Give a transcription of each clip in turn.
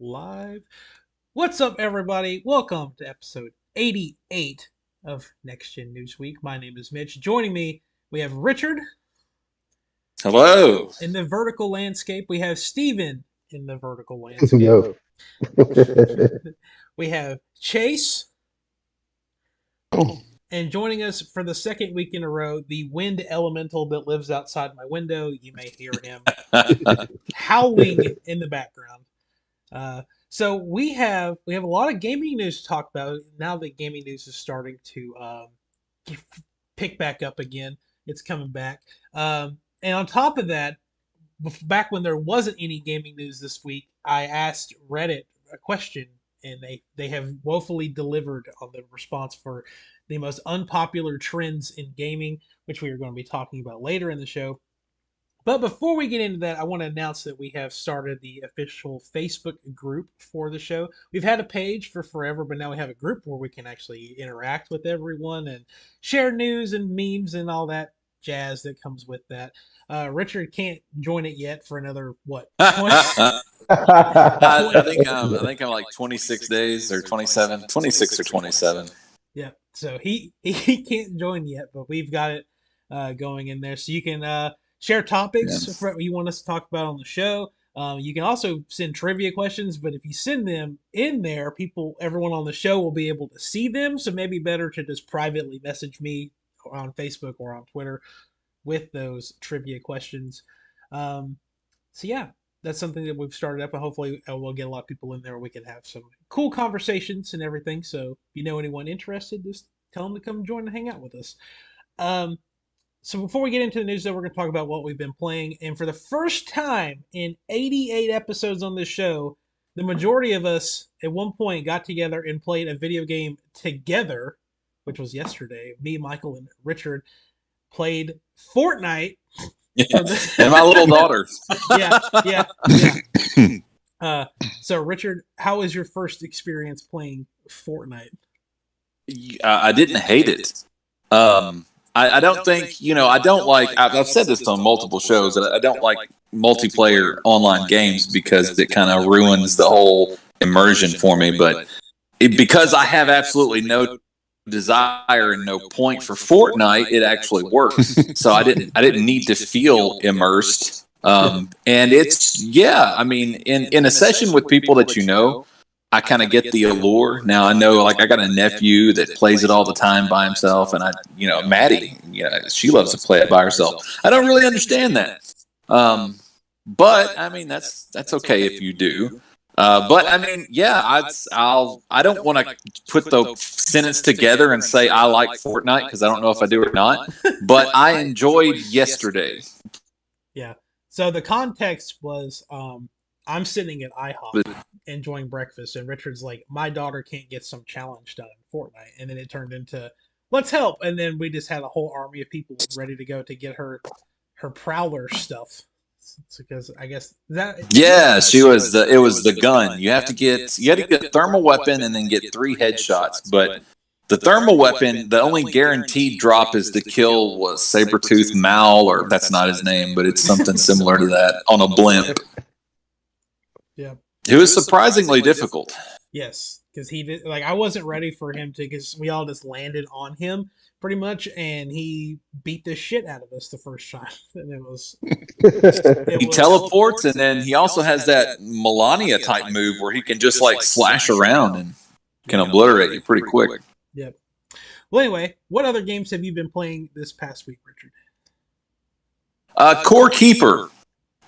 live. What's up, everybody? Welcome to episode 88 of Next Gen Newsweek. My name is Mitch. Joining me, we have Richard Hello. in the vertical landscape. We have Steven in the vertical landscape. Yo. We have Chase. And joining us for the second week in a row, the wind elemental that lives outside my window. You may hear him howling in the background. So we have a lot of gaming news to talk about now that gaming news is starting to pick back up again. It's coming back, and on top of that, back when there wasn't any gaming news this week, I asked Reddit a question, and they have woefully delivered on the response for the most unpopular trends in gaming, which we are going to be talking about later in the show. But before we get into that, I want to announce that we have started the official Facebook group for the show. We've had a page for forever, but now we have a group where we can actually interact with everyone and share news and memes and all that jazz that comes with that. Richard can't join it yet for another, what, 20? I think I'm like 26 days or 27, 26 or 27. Yeah, so he can't join yet, but we've got it going in there. So you can share topics you want us to talk about on the show. You can also send trivia questions, but if you send them in there, everyone on the show will be able to see them. So maybe better to just privately message me on Facebook or on Twitter with those trivia questions. So yeah, that's something that we've started up, and hopefully we'll get a lot of people in there. We can have some cool conversations and everything. So if you know anyone interested, just tell them to come join and hang out with us. So before we get into the news, though, we're going to talk about what we've been playing. And for the first time in 88 episodes on this show, the majority of us at one point got together and played a video game together, which was yesterday. Me, Michael, and Richard played Fortnite. And my little daughter. Yeah. So, Richard, how was your first experience playing Fortnite? I didn't hate it. I don't think, I don't like, I've said this on multiple shows, that I don't like multiplayer online games because it kind of ruins the whole immersion for me. But because I have absolutely no desire and no point for Fortnite, it actually works. So I didn't need to feel immersed. And it's, in a session with people that I kind of get the allure. Now I know, I got a nephew that plays it all the time by himself, and Maddie, she loves to play it by herself. I don't really understand that. But that's okay if you do. I don't want to put the sentence together and say I like Fortnite because I don't know if I do or not. But I enjoyed yesterday. Yeah. So the context was, I'm sitting at IHOP enjoying breakfast, and Richard's like, my daughter can't get some challenge done in Fortnite. And then it turned into, let's help. And then we just had a whole army of people ready to go to get her Prowler stuff. It's because I guess that. Yeah, it was the gun. You had to get thermal weapon and then get 3 headshots. But the thermal weapon, the only guaranteed drop is to kill Sabertooth Mal, or that's not his name, but it's something similar to that on a blimp. Yeah. It was surprisingly difficult. Yes, because he did. I wasn't ready for him because we all just landed on him pretty much, and he beat the shit out of us the first time. And he teleports, and then he also has that Melania type move where he can just slash around and can obliterate you pretty quick. Yep. Well, anyway, what other games have you been playing this past week, Richard? Core Keeper.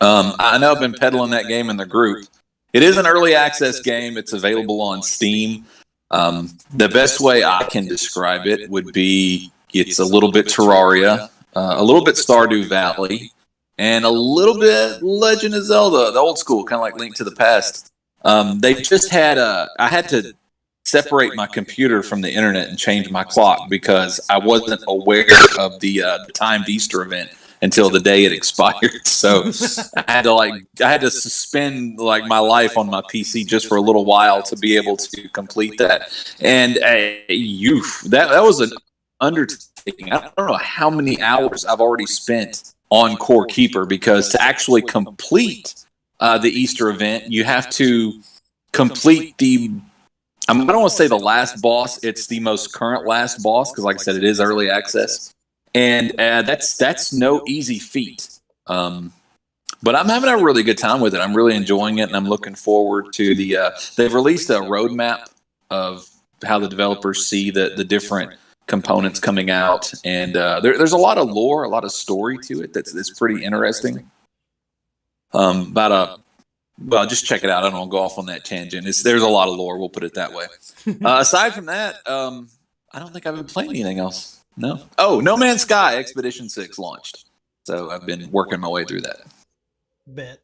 I know I've been peddling that game in the group. It is an early access game. It's available on Steam. The best way I can describe it would be it's a little bit Terraria, a little bit Stardew Valley, and a little bit Legend of Zelda, the old school, kind of like Link to the Past. They just had I had to separate my computer from the internet and change my clock because I wasn't aware of the timed Easter event until the day it expired. So I had to suspend my life on my PC just for a little while to be able to complete that. And that was an undertaking. I don't know how many hours I've already spent on Core Keeper, because to actually complete the Easter event, you have to complete the. I don't want to say the last boss. It's the most current last boss because, like I said, it is early access, and that's no easy feat. But I'm having a really good time with it. I'm really enjoying it, and I'm looking forward to the. They've released a roadmap of how the developers see the different components coming out, and there's a lot of lore, a lot of story to it. That's pretty interesting. Well, just check it out. I don't want to go off on that tangent. There's a lot of lore. We'll put it that way. Aside from that, I don't think I've been playing anything else. No. Oh, No Man's Sky Expedition 6 launched. So I've been working my way through that. Bet.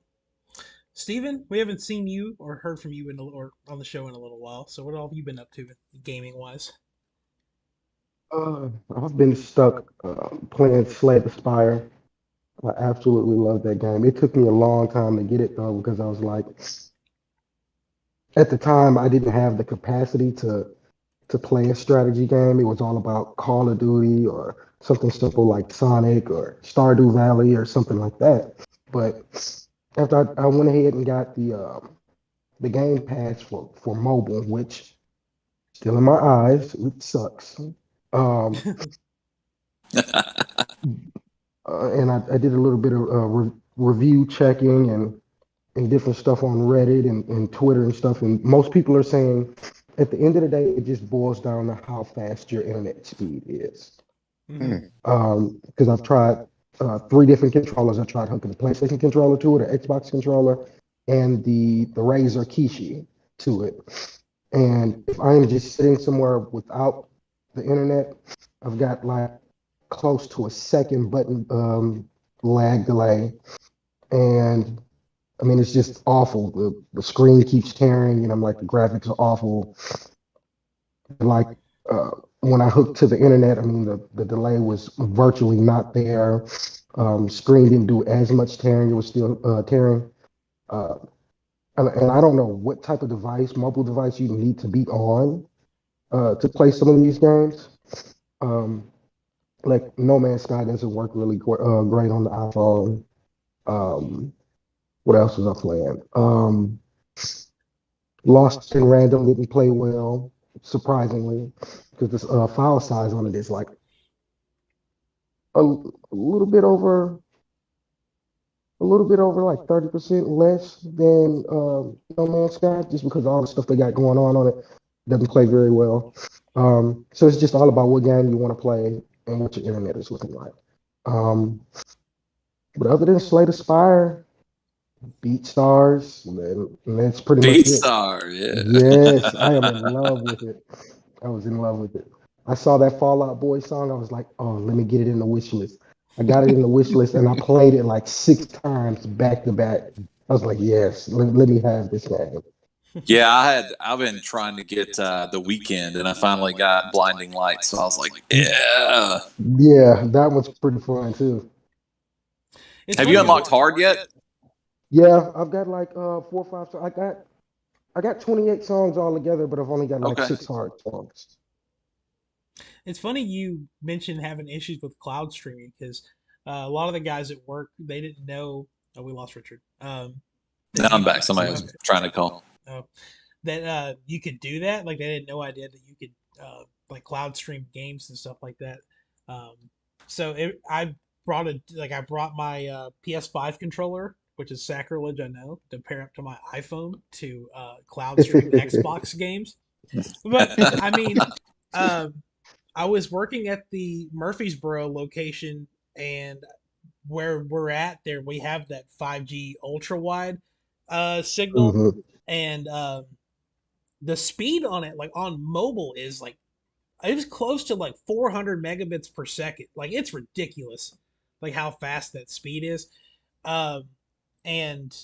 Steven, we haven't seen you or heard from you or on the show in a little while. So what all have you been up to gaming wise? I've been stuck playing Slay the Spire. I absolutely love that game. It took me a long time to get it though because I was like, at the time I didn't have the capacity to play a strategy game. It was all about Call of Duty or something simple like Sonic or Stardew Valley or something like that. But after I went ahead and got the Game Pass for mobile, which still in my eyes, it sucks. Um, and I did a little bit of review checking and different stuff on Reddit and Twitter and stuff. And most people are saying at the end of the day, it just boils down to how fast your internet speed is. Because I've tried 3 different controllers. I tried hooking the PlayStation controller to it, an Xbox controller, and the Razer Kishi to it. And if I am just sitting somewhere without the internet, I've got like close to a second button lag delay. And I mean, it's just awful. The screen keeps tearing, and I'm like, the graphics are awful. Like when I hooked to the internet, I mean, the delay was virtually not there. Screen didn't do as much tearing; it was still tearing. Uh, and I don't know what type of device, mobile device, you need to be on to play some of these games. Um, like No Man's Sky doesn't work really great on the iPhone. Um, what else was I playing? Lost in Random didn't play well, surprisingly, because this file size on it is like a little bit over like 30% less than No Man's Sky, just because all the stuff they got going on it doesn't play very well. So it's just all about what game you want to play and what your internet is looking like. But other than Slay the Spire, Beat Stars, and that's pretty much Beat it. Star, yeah. Yes, I am in love with it. I was in love with it. I saw that Fall Out Boy song. I was like, oh, let me get it in the wish list. I got it in the wish list and I played it like 6 times back to back. I was like, yes, let me have this game. Yeah, I've been trying to get The Weekend, and I finally got Blinding Lights. So I was like, yeah. Yeah, that one's pretty fun too. Have you unlocked hard yet? Yeah, I've got like 4 or 5 songs. I got 28 songs all together, but I've only got like 6 hard songs. It's funny you mentioned having issues with cloud streaming because a lot of the guys at work they didn't know. Oh, we lost Richard. No, I'm back. Somebody was trying to call. That you could do that. Like they had no idea that you could like cloud stream games and stuff like that. I brought my PS5 controller, which is sacrilege, I know, to pair up to my iPhone to cloud stream Xbox games. But I mean, I was working at the Murfreesboro location, and where we're at there, we have that 5G ultra wide signal, and the speed on it, like on mobile, is like it was close to like 400 megabits per second. Like it's ridiculous, like how fast that speed is. Um, and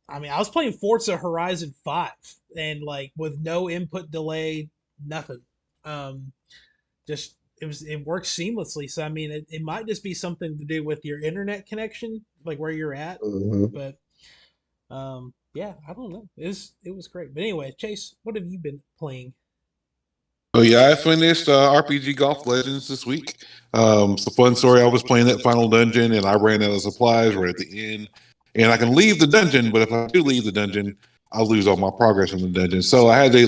I mean, I was playing Forza Horizon 5 and like with no input delay, nothing. Um, just it works seamlessly. So I mean, it might just be something to do with your internet connection, like where you're at. But yeah, I don't know. It was great. But anyway, Chase, what have you been playing? Oh yeah, I finished RPG Golf Legends this week. It's a fun story. I was playing that final dungeon and I ran out of supplies right at the end. And I can leave the dungeon, but if I do leave the dungeon, I'll lose all my progress in the dungeon. So I had to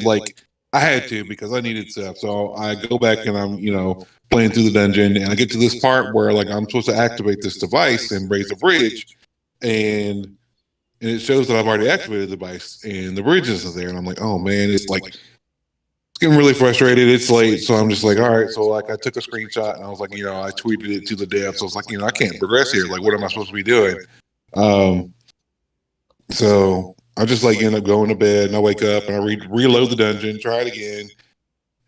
because I needed stuff. So I go back and I'm, playing through the dungeon, and I get to this part where like I'm supposed to activate this device and raise the bridge, and it shows that I've already activated the device, and the bridge isn't there, and I'm like, oh man, it's getting really frustrated. It's late, so I'm just like, all right. So like I took a screenshot and I was like, I tweeted it to the dev. So I was like, I can't progress here. Like, what am I supposed to be doing? So I just end up going to bed, and I wake up and I reload the dungeon, try it again.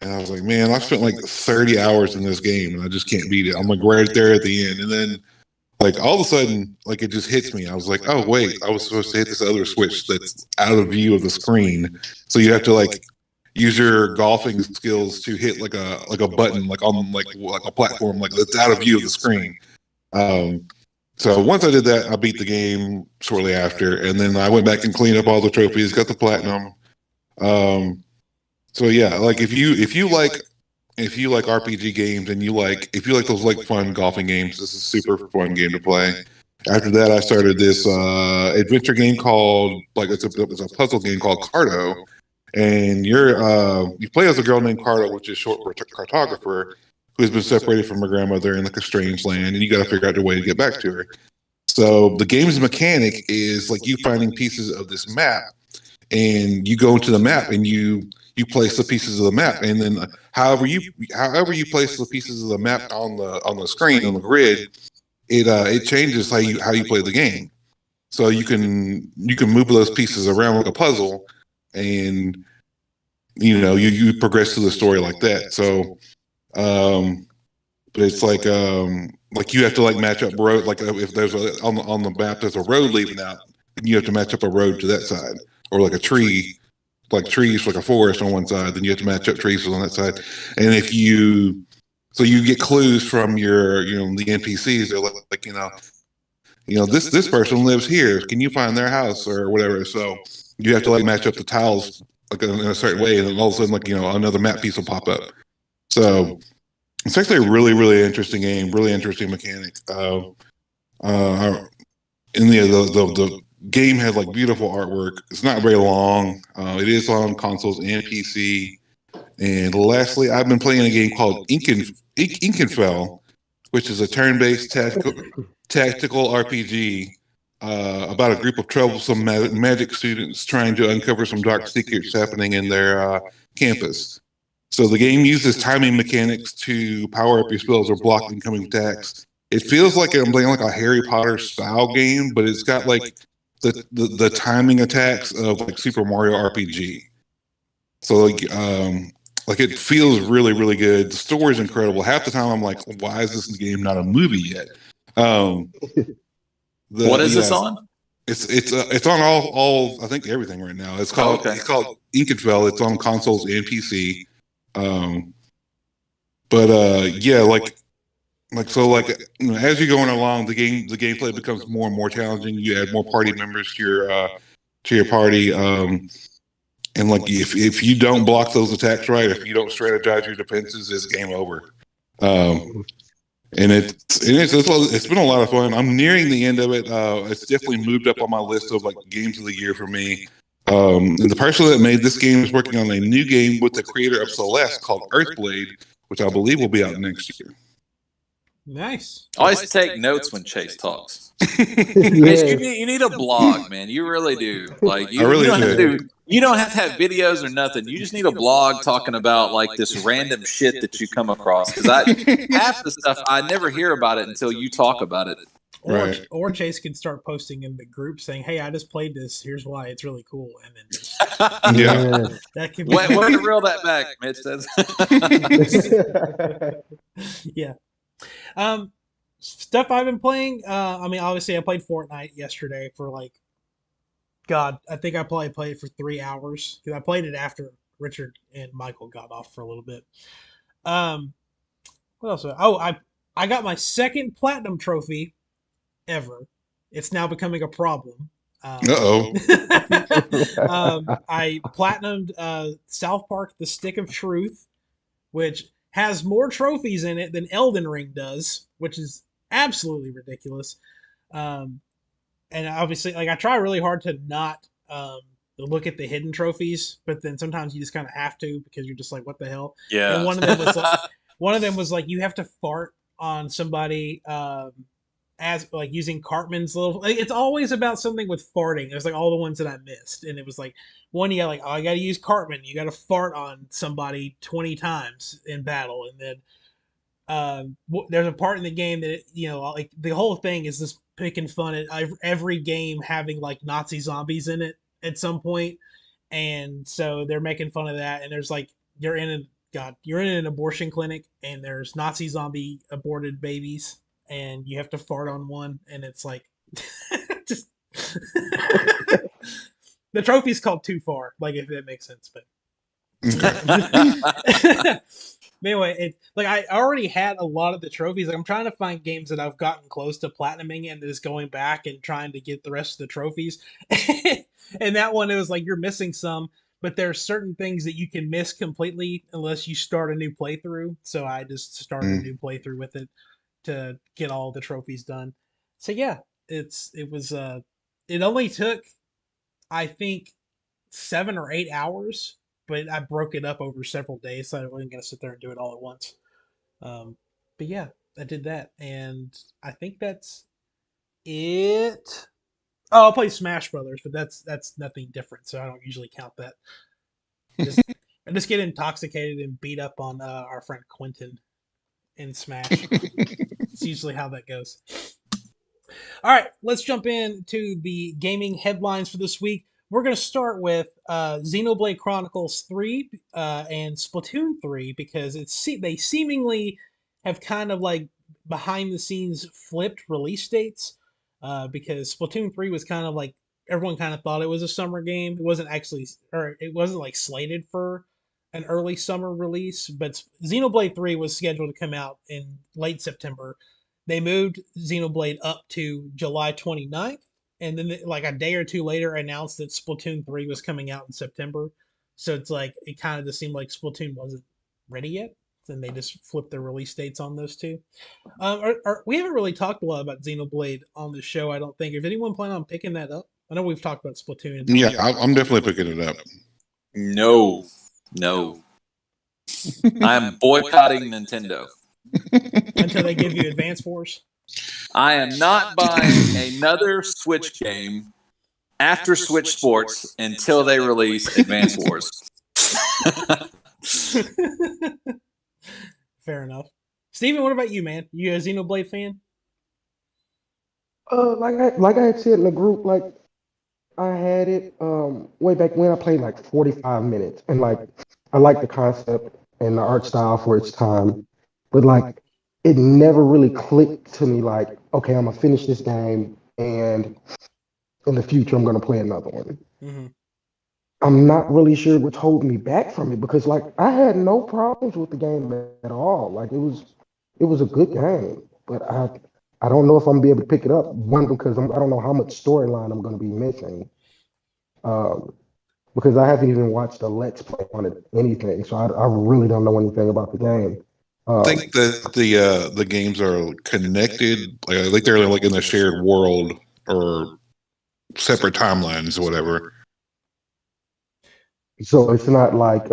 And I was like, man, I spent like 30 hours in this game and I just can't beat it. I'm like right there at the end. And then like all of a sudden, like it just hits me. I was like, oh wait, I was supposed to hit this other switch that's out of view of the screen. So you have to use your golfing skills to hit like a button like on like a platform like that's out of view of the screen. So once I did that, I beat the game shortly after, and then I went back and cleaned up all the trophies, got the platinum. So yeah, like if you like RPG games and if you like those fun golfing games, this is a super fun game to play. After that, I started this adventure game called it's a puzzle game called Carto, and you play as a girl named Carto, which is short for cartographer, who has been separated from her grandmother in a strange land, and you got to figure out a way to get back to her. So the game's mechanic is you finding pieces of this map, and you go into the map and you place the pieces of the map, and then however you place the pieces of the map on the screen on the grid, it changes how you play the game. So you can move those pieces around like a puzzle, and you progress through the story like that. So but it's you have to match up road, if there's on the map there's a road leaving out, you have to match up a road to that side, or a tree, trees, like a forest on one side, then you have to match up trees on that side. And if you get clues from your the NPCs. They're this person lives here, can you find their house or whatever. So you have to match up the tiles in a certain way, and then all of a sudden another map piece will pop up. So it's actually a really, really interesting game, really interesting mechanic. The game has beautiful artwork. It's not very long. It is on consoles and PC. And lastly, I've been playing a game called Inkenfell, which is a turn-based tactical RPG about a group of troublesome magic students trying to uncover some dark secrets happening in their campus. So the game uses timing mechanics to power up your spells or block incoming attacks. It feels like I'm playing a Harry Potter style game, but it's got the timing attacks of Super Mario RPG. So it feels really, really good. The story is incredible. Half the time I'm like, why is this game not a movie yet? What is this on? It's on all I think everything right now. It's called Inkenfell. It's on consoles and PC. As you're going along, the gameplay becomes more and more challenging. You add more party members to your party, and if you don't block those attacks right, if you don't strategize your defenses, it's game over. And it's been a lot of fun. I'm nearing the end of it. It's definitely moved up on my list of games of the year for me. And the person that made this game is working on a new game with the creator of Celeste called Earthblade, which I believe will be out next year. Nice. I always take notes when Chase talks. You need a blog, man. You really do. You don't have to have videos or nothing. You just need a blog talking about this random shit that you come across. Because half the stuff I never hear about it until you talk about it. Or Chase can start posting in the group saying, "Hey, I just played this. Here's why it's really cool." And then that can be way to reel that back, Mitch. Yeah. Stuff I've been playing. Obviously, I played Fortnite yesterday for I think I probably played it for 3 hours because I played it after Richard and Michael got off for a little bit. What else? I got my second platinum trophy ever. It's now becoming a problem. I platinumed South Park: The Stick of Truth, which has more trophies in it than Elden Ring does, which is absolutely ridiculous. And obviously, I try really hard to not look at the hidden trophies, but then sometimes you just kind of have to because you're just like, what the hell? And Yeah. one of them was like you have to fart on somebody as like using Cartman's little. Like, it's always about something with farting. It was like all the ones that I missed, and it was like one you got like, oh, I got to use Cartman. You got to fart on somebody 20 times in battle, and then there's a part in the game that like the whole thing is just picking fun at every game having like Nazi zombies in it at some point, and so they're making fun of that. And there's like you're in an abortion clinic, and there's Nazi zombie aborted babies, and you have to fart on one, and it's like just the trophy's called Too Far, like if that makes sense, but. Anyway, like I already had a lot of the trophies. Like I'm trying to find games that I've gotten close to platinuming and just going back and trying to get the rest of the trophies. And that one, it was like you're missing some, but there's certain things that you can miss completely unless you start a new playthrough. So I just started a new playthrough with it to get all the trophies done. So yeah, it only took I think 7 or 8 hours, but I broke it up over several days, so I wasn't gonna sit there and do it all at once. Um, but yeah, I did that, and I think that's it. Oh, I'll play Smash Brothers, but that's nothing different, so I don't usually count that. Just I just get intoxicated and beat up on our friend Quentin in Smash. It's usually how that goes. All right, let's jump into the gaming headlines for this week. We're going to start with Xenoblade Chronicles 3 and Splatoon 3 because they seemingly have kind of like behind the scenes flipped release dates because Splatoon 3 was kind of like everyone kind of thought it was a summer game. It wasn't actually, or it wasn't like slated for an early summer release, but Xenoblade 3 was scheduled to come out in late September. They moved Xenoblade up to July 29th, and then like a day or two later announced that Splatoon 3 was coming out in September. So it's like it kind of just seemed like Splatoon wasn't ready yet. Then they just flipped their release dates on those two. We haven't really talked a lot about Xenoblade on the show, I don't think. If anyone plan on picking that up, I know we've talked about Splatoon. Yeah, I'm definitely picking it up. No. I'm boycotting Nintendo. Until they give you Advance Wars. I am not buying another Switch game after Switch Sports until they release Advance Wars. Fair enough. Steven, what about you, man? You a Xenoblade fan? Like I had said in the group, like I had it way back when I played like 45 minutes, and like I like the concept and the art style for its time, but like it never really clicked to me. Like, okay, I'm gonna finish this game, and in the future I'm gonna play another one. Mm-hmm. I'm not really sure what's holding me back from it because like I had no problems with the game at all. Like it was a good game, but I don't know if I'm gonna be able to pick it up. One because I don't know how much storyline I'm gonna be missing. Um, because I haven't even watched a Let's Play on it, anything, so I really don't know anything about the game. I think that the games are connected, like they're like in a shared world or separate timelines or whatever. So it's not like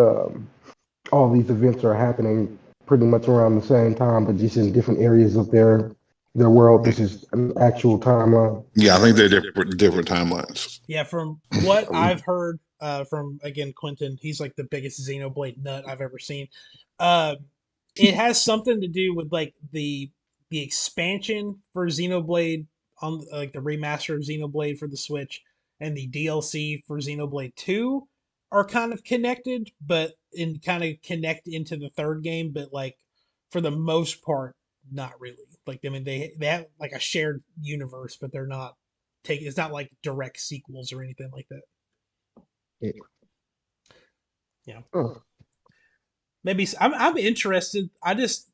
all these events are happening pretty much around the same time, but just in different areas of their world. This is an actual timeline. Yeah, I think they're different timelines. Yeah, from what I've heard from again Quentin, he's like the biggest Xenoblade nut I've ever seen. It has something to do with like the expansion for Xenoblade on like the remaster of Xenoblade for the Switch and the DLC for Xenoblade 2 are kind of connected, but in kind of connect into the third game, but like for the most part, not really. Like I mean, they have like a shared universe, but they're not it's not like direct sequels or anything like that. Yeah. Yeah. Oh. Maybe I'm interested. I just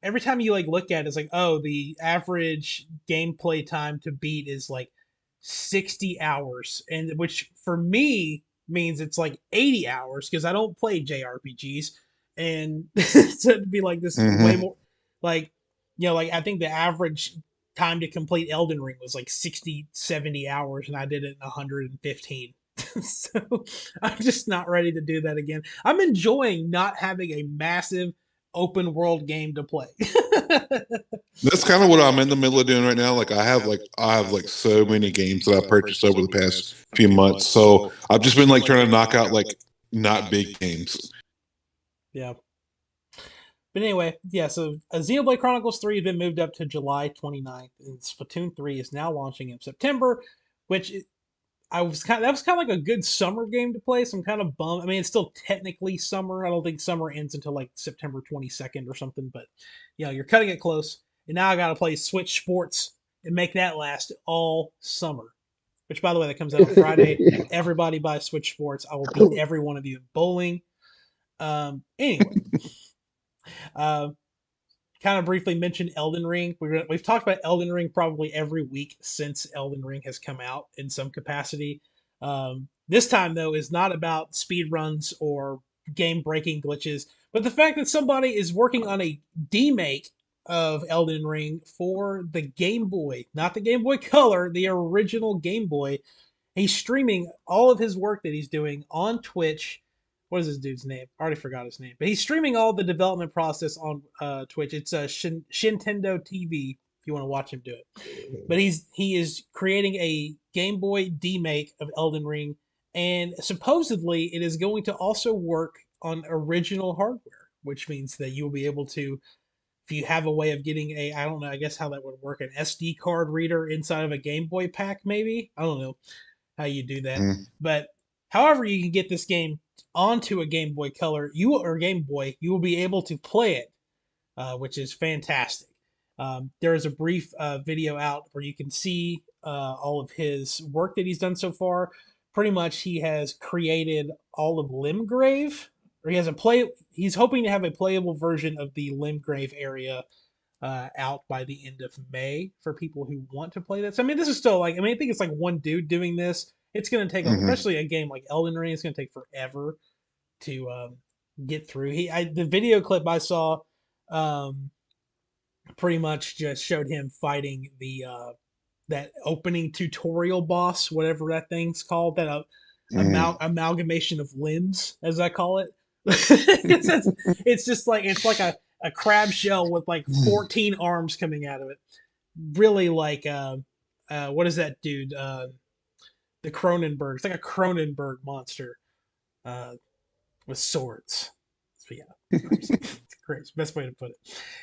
every time you like look at it, it's like, oh, the average gameplay time to beat is like 60 hours, and which for me means it's like 80 hours because I don't play JRPGs, and so it'd be like this way more like like I think the average time to complete Elden Ring was like 60, 70 hours, and I did it in 115. So I'm just not ready to do that again. I'm enjoying not having a massive open world game to play. That's kind of what I'm in the middle of doing right now. Like I have like so many games that I purchased over the past few months. So I've just been like trying to knock out like not big games. Yeah. But anyway, yeah, so Xenoblade Chronicles 3 has been moved up to July 29th, and Splatoon 3 is now launching in September, which that was kind of like a good summer game to play, so I'm kind of bummed. I mean, it's still technically summer. I don't think summer ends until like September 22nd or something, but you're cutting it close. And now I got to play Switch Sports and make that last all summer. Which, by the way, that comes out on Friday. Everybody buy Switch Sports. I will beat every one of you in bowling. Anyway, uh, kind of briefly mention Elden Ring. We've talked about Elden Ring probably every week since Elden Ring has come out in some capacity. This time, though, is not about speed runs or game breaking glitches, but the fact that somebody is working on a demake of Elden Ring for the Game Boy, not the Game Boy Color, the original Game Boy. He's streaming all of his work that he's doing on Twitch. What is this dude's name? I already forgot his name. But he's streaming all the development process on Twitch. It's Shintendo TV if you want to watch him do it. But he is creating a Game Boy demake of Elden Ring, and supposedly it is going to also work on original hardware, which means that you'll be able to, if you have a way of getting I don't know, I guess how that would work, an SD card reader inside of a Game Boy pack, maybe? I don't know how you do that. But however you can get this game onto a Game Boy Color, Game Boy, you will be able to play it, which is fantastic. There is a brief video out where you can see all of his work that he's done so far. Pretty much, he has created all of Limgrave, or He's hoping to have a playable version of the Limgrave area out by the end of May for people who want to play this. I mean, this is still I think it's like one dude doing this. It's going to take, especially a game like Elden Ring, it's going to take forever to get through. The video clip I saw pretty much just showed him fighting the that opening tutorial boss, whatever that thing's called, that amalgamation of limbs, as I call it. it's just like a crab shell with like 14 arms coming out of it. Really like what is that dude? The Cronenberg. It's like a Cronenberg monster with swords. So yeah, it's crazy. Best way to put it.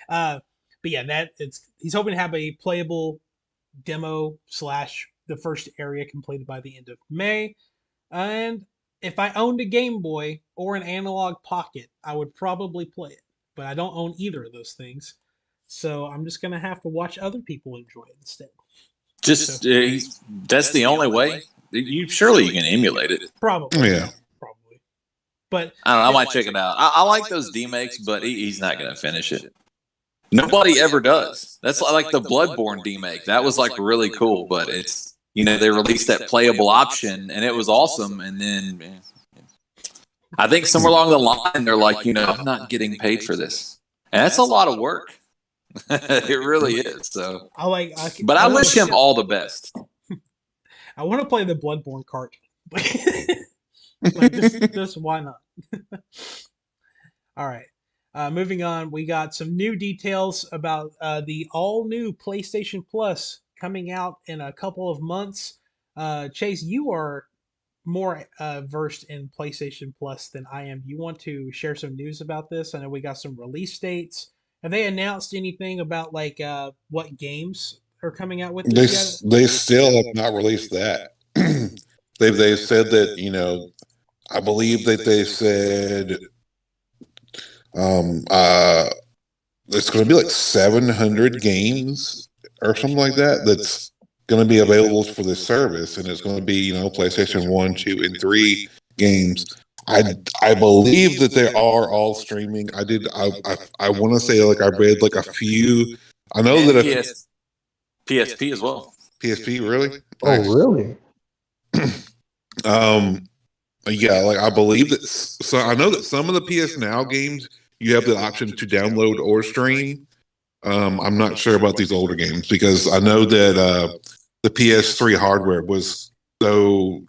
But yeah, he's hoping to have a playable demo / the first area completed by the end of May. And if I owned a Game Boy or an Analog Pocket, I would probably play it. But I don't own either of those things, so I'm just gonna have to watch other people enjoy it instead. That's the only way. You can emulate it. Probably, yeah. Probably. But I don't know. I might check it out. I like those demakes, but he's not going to finish it. Nobody ever does. That's like the Bloodborne demake. That was like really cool, but it's they released that playable option and it was awesome, and then I think somewhere along the line they're like, I'm not getting paid for this, and that's a lot of work. It really is. So but I wish him all the best. I want to play the Bloodborne cart. Just why not? All right. Moving on, we got some new details about the all-new PlayStation Plus coming out in a couple of months. Chase, you are more versed in PlayStation Plus than I am. Do you want to share some news about this? I know we got some release dates. Have they announced anything about what games are coming out with this yet? They still have not released that. they've said that I believe that they said it's going to be like 700 games or something like that. That's going to be available for this service, and it's going to be PlayStation 1, 2, and 3 games. I believe that they are all streaming. I want to say I read a few. I know and that PSP as well. PSP, really? Oh, really? Yeah, I believe that. So I know that some of the PS Now games you have the option to download or stream. I'm not sure about these older games because I know that the PS3 hardware was so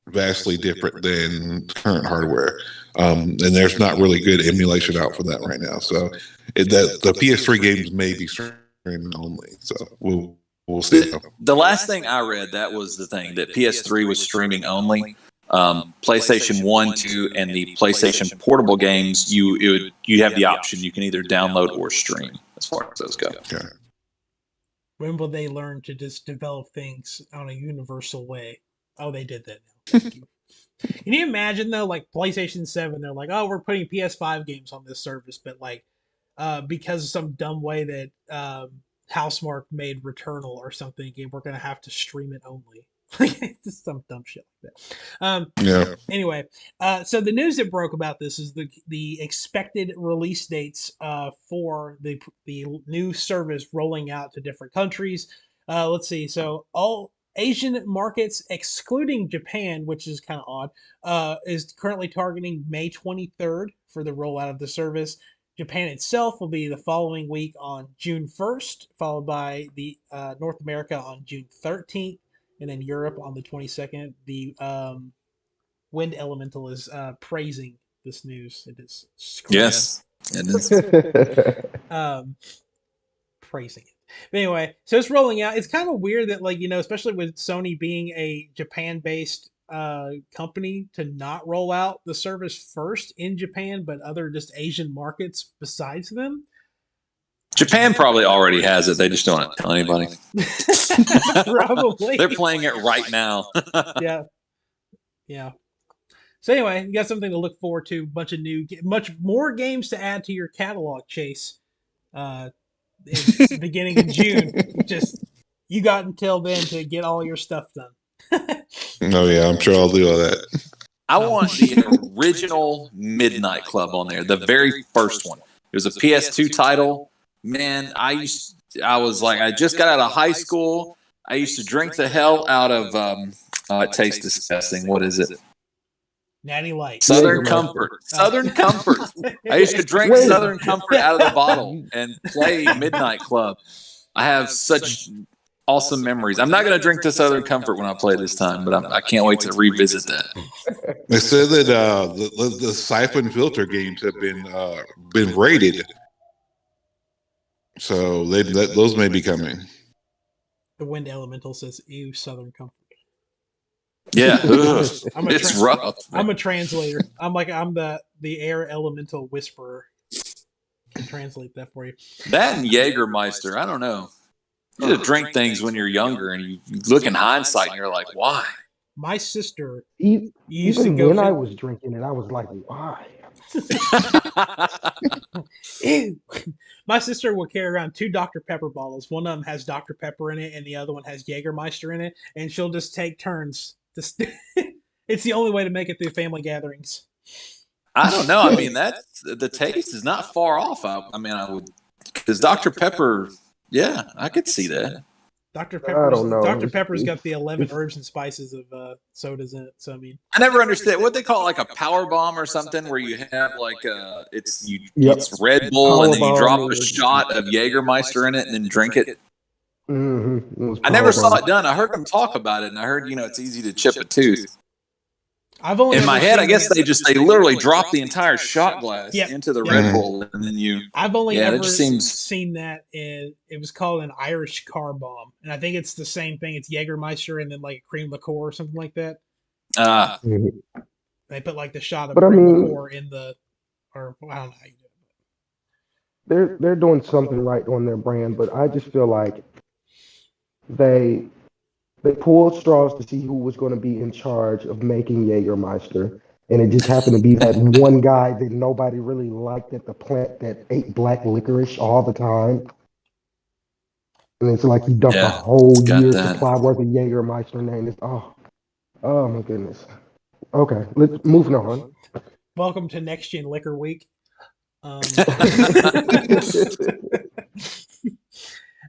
vastly different than current hardware. And there's not really good emulation out for that right now. So the PS3 games may be streaming only. So we'll see. The last thing I read, that was the thing, that PS3 was streaming only. PlayStation 1, 2, and the PlayStation portable games, you have the option. You can either download or stream as far as those go. Okay. When will they learn to just develop things on a universal way? Oh, they did that now. Thank you. Can you imagine though, like PlayStation 7, they're like, oh, we're putting PS5 games on this service, but like, because of some dumb way that Housemarque made Returnal or something, we're gonna have to stream it only. Just some dumb shit like that. Yeah. Anyway, so the news that broke about this is the expected release dates for the new service rolling out to different countries. Let's see. So all Asian markets, excluding Japan, which is kind of odd, is currently targeting May 23rd for the rollout of the service. Japan itself will be the following week on June 1st, followed by the North America on June 13th, and then Europe on the 22nd. The Wind Elemental is praising this news. It is screaming. Yes, it is. Praising it. But anyway, so it's rolling out. It's kind of weird that, like, especially with Sony being a Japan-based company, to not roll out the service first in Japan, but other just Asian markets besides them. Japan probably already has it. They just don't tell anybody. Probably. They're playing it right now. Yeah. So anyway, you got something to look forward to. Much more games to add to your catalog, Chase. Beginning in June. Just you got until then to get all your stuff done. Oh yeah, I'm sure I'll do all that. I want the original Midnight Club on there, the very first one. It was a PS2 title. Man, I just got out of high school. I used to drink the hell out of. It tastes disgusting. What is it? Natty Light. Southern Comfort. Southern Comfort. I used to drink Southern Comfort out of the bottle and play Midnight Club. I have such awesome memories. I'm not going to drink the Southern Comfort when I play this time, but I can't wait to revisit that. They said that the Siphon Filter games have been rated, so those may be coming. The Wind Elemental says, "Ew, Southern Comfort." Yeah, it's rough. I'm a translator. I'm the air elemental whisperer. Can translate that for you. That and Jägermeister, I don't know. You just drink things when you're younger, and you look in hindsight, and you're like, why? My sister used to go. When I was drinking it, I was like, why? Ew. My sister will carry around 2 Dr. Pepper bottles. One of them has Dr. Pepper in it, and the other one has Jägermeister in it. And she'll just take turns. It's the only way to make it through family gatherings. I don't know. I mean, the taste is not far off. I would, because Dr. Pepper. Yeah, I could see that. Dr. Pepper's got the 11 herbs and spices of sodas in it. So I mean, I never understood what they call it, like a power bomb or something, where you have like it's Red Bull, and then you drop a shot of Jägermeister in it and then drink it. Mm-hmm. I never saw it done. I heard them talk about it, and I heard it's easy to chip a tooth. In my head, I guess they literally drop the entire shot glass into the Red Bull, and then you. I've only ever seen that it was called an Irish car bomb, and I think it's the same thing. It's Jägermeister and then like a cream liqueur or something like that. They put like the shot of cream liqueur in the, or I don't know how you do it. They're doing something right on their brand, but I just feel like they pulled straws to see who was going to be in charge of making Jägermeister, and it just happened to be that one guy that nobody really liked at the plant that ate black licorice all the time. And it's like he dumped a whole year's supply worth of Jägermeister name. Oh my goodness. Okay, let's move on. Welcome to Next Gen Liquor Week. All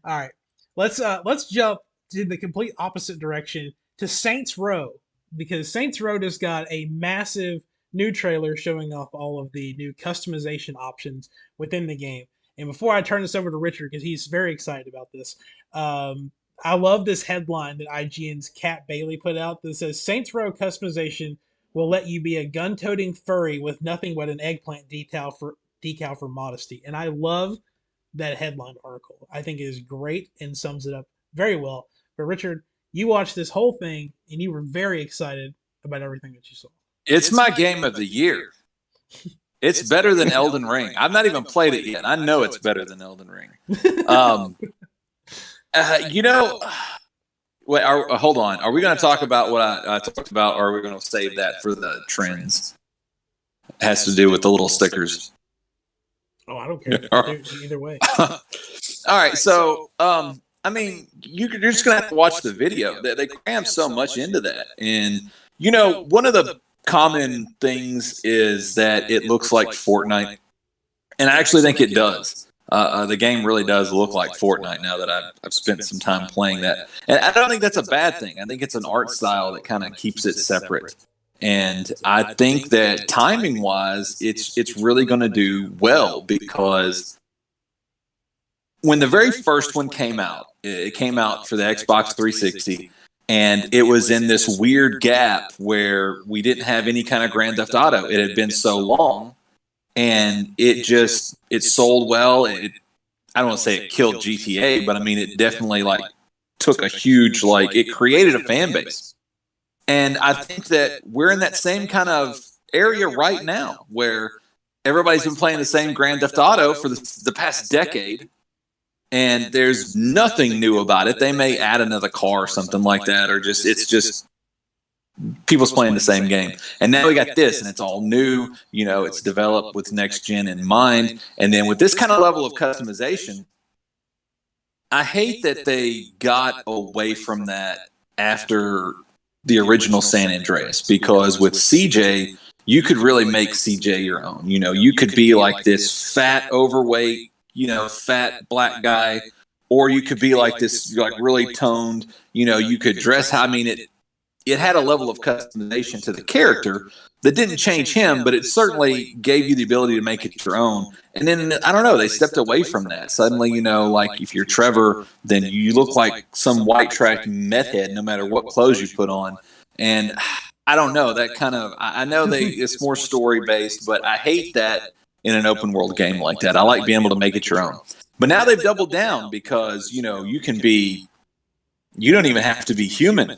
right, let's jump to the complete opposite direction to Saints Row, because Saints Row just got a massive new trailer showing off all of the new customization options within the game. And before I turn this over to Richard, because he's very excited about this, I love this headline that IGN's Kat Bailey put out that says Saints Row customization will let you be a gun-toting furry with nothing but an eggplant decal for modesty. And I love that headline article. I think it is great and sums it up very well. But Richard, you watched this whole thing and you were very excited about everything that you saw. It's my game of the year. It's better than Elden Ring. I've not even played it yet. I know it's better than Elden Ring. Wait, hold on. Are we going to talk about what I talked about, or are we going to save that for the trends? It has to do with the little stickers. Oh, I don't care. Either way. All right. So, I mean, you're just going to have to watch the video. They cram so much into that. And, one of the common things is that it looks like Fortnite. And I actually think it does. The game really does look like Fortnite now that I've spent some time playing that. And I don't think that's a bad thing. I think it's an art style that kind of keeps it separate. And I think that timing-wise, it's really going to do well because when the very first one came out, it came out for the Xbox 360, and it was in this weird gap where we didn't have any kind of Grand Theft Auto. It had been so long. And it sold well. I don't want to say it killed GTA, but I mean, it definitely took a huge, it created a fan base. And I think that we're in that same kind of area right now where everybody's been playing the same Grand Theft Auto for the past decade. And there's nothing new about it. They may add another car or something like that, or it's just people's playing the same game. And now we got this, and it's all new. It's developed with next gen in mind. And then with this kind of level of customization, I hate that they got away from that after the original San Andreas, because with CJ, you could really make CJ your own. You could be like this fat, overweight, fat black guy, or you could be like this, really toned. You could dress how, it had a level of customization to the character that didn't change him, but it certainly gave you the ability to make it your own. And then, I don't know, they stepped away from that. Suddenly, if you're Trevor, then you look like some white trash meth head no matter what clothes you put on. And I don't know, that kind of, I know it's more story-based, but I hate that in an open world game like that. I like being able to make it your own. But now they've doubled down because, you don't even have to be human.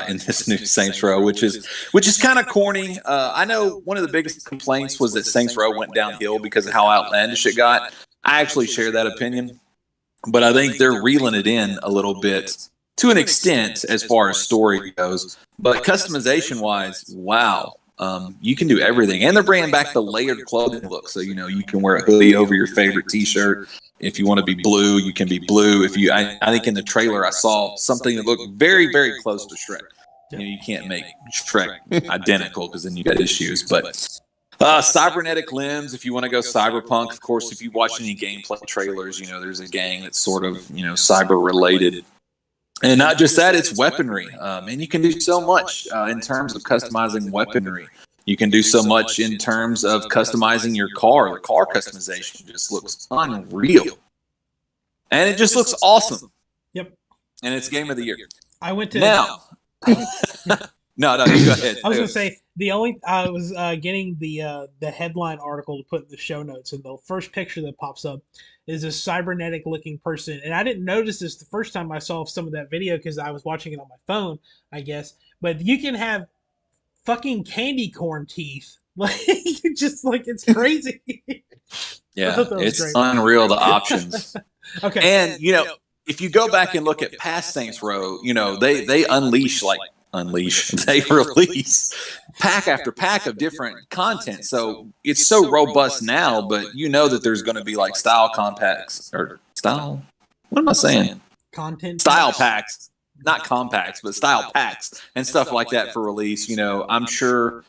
In this new Saints Row, which is kind of corny. I know one of the biggest complaints was that Saints Row went downhill because of how outlandish it got. I actually share that opinion, but I think they're reeling it in a little bit to an extent as far as story goes. But customization wise, wow. You can do everything, and they're bringing back the layered clothing look. So you can wear a hoodie over your favorite T-shirt. If you want to be blue, you can be blue. I think in the trailer I saw something that looked very, very close to Shrek. You can't make Shrek identical because then you got issues. But cybernetic limbs, if you want to go cyberpunk, of course. If you watch any gameplay trailers, there's a gang that's sort of cyber related. And not just that, it's weaponry. And you can do so much in terms of customizing weaponry. You can do so much in terms of customizing your car. The car customization just looks unreal. And it just looks awesome. Yep. And it's game of the year. I went to... Now. No, you go ahead. I was going to say, I was getting the headline article to put in the show notes, and the first picture that pops up is a cybernetic looking person. And I didn't notice this the first time I saw some of that video because I was watching it on my phone, I guess. But you can have fucking candy corn teeth. It's crazy. Yeah, it's great. Unreal, the options. Okay. And, if you go back and look at past Saints Row, they unleash, they release pack after pack of different content. So it's so robust now, but that there's going to be style compacts or style. What am I saying? Content style packs, not compacts, but style packs and stuff like that for release. I'm sure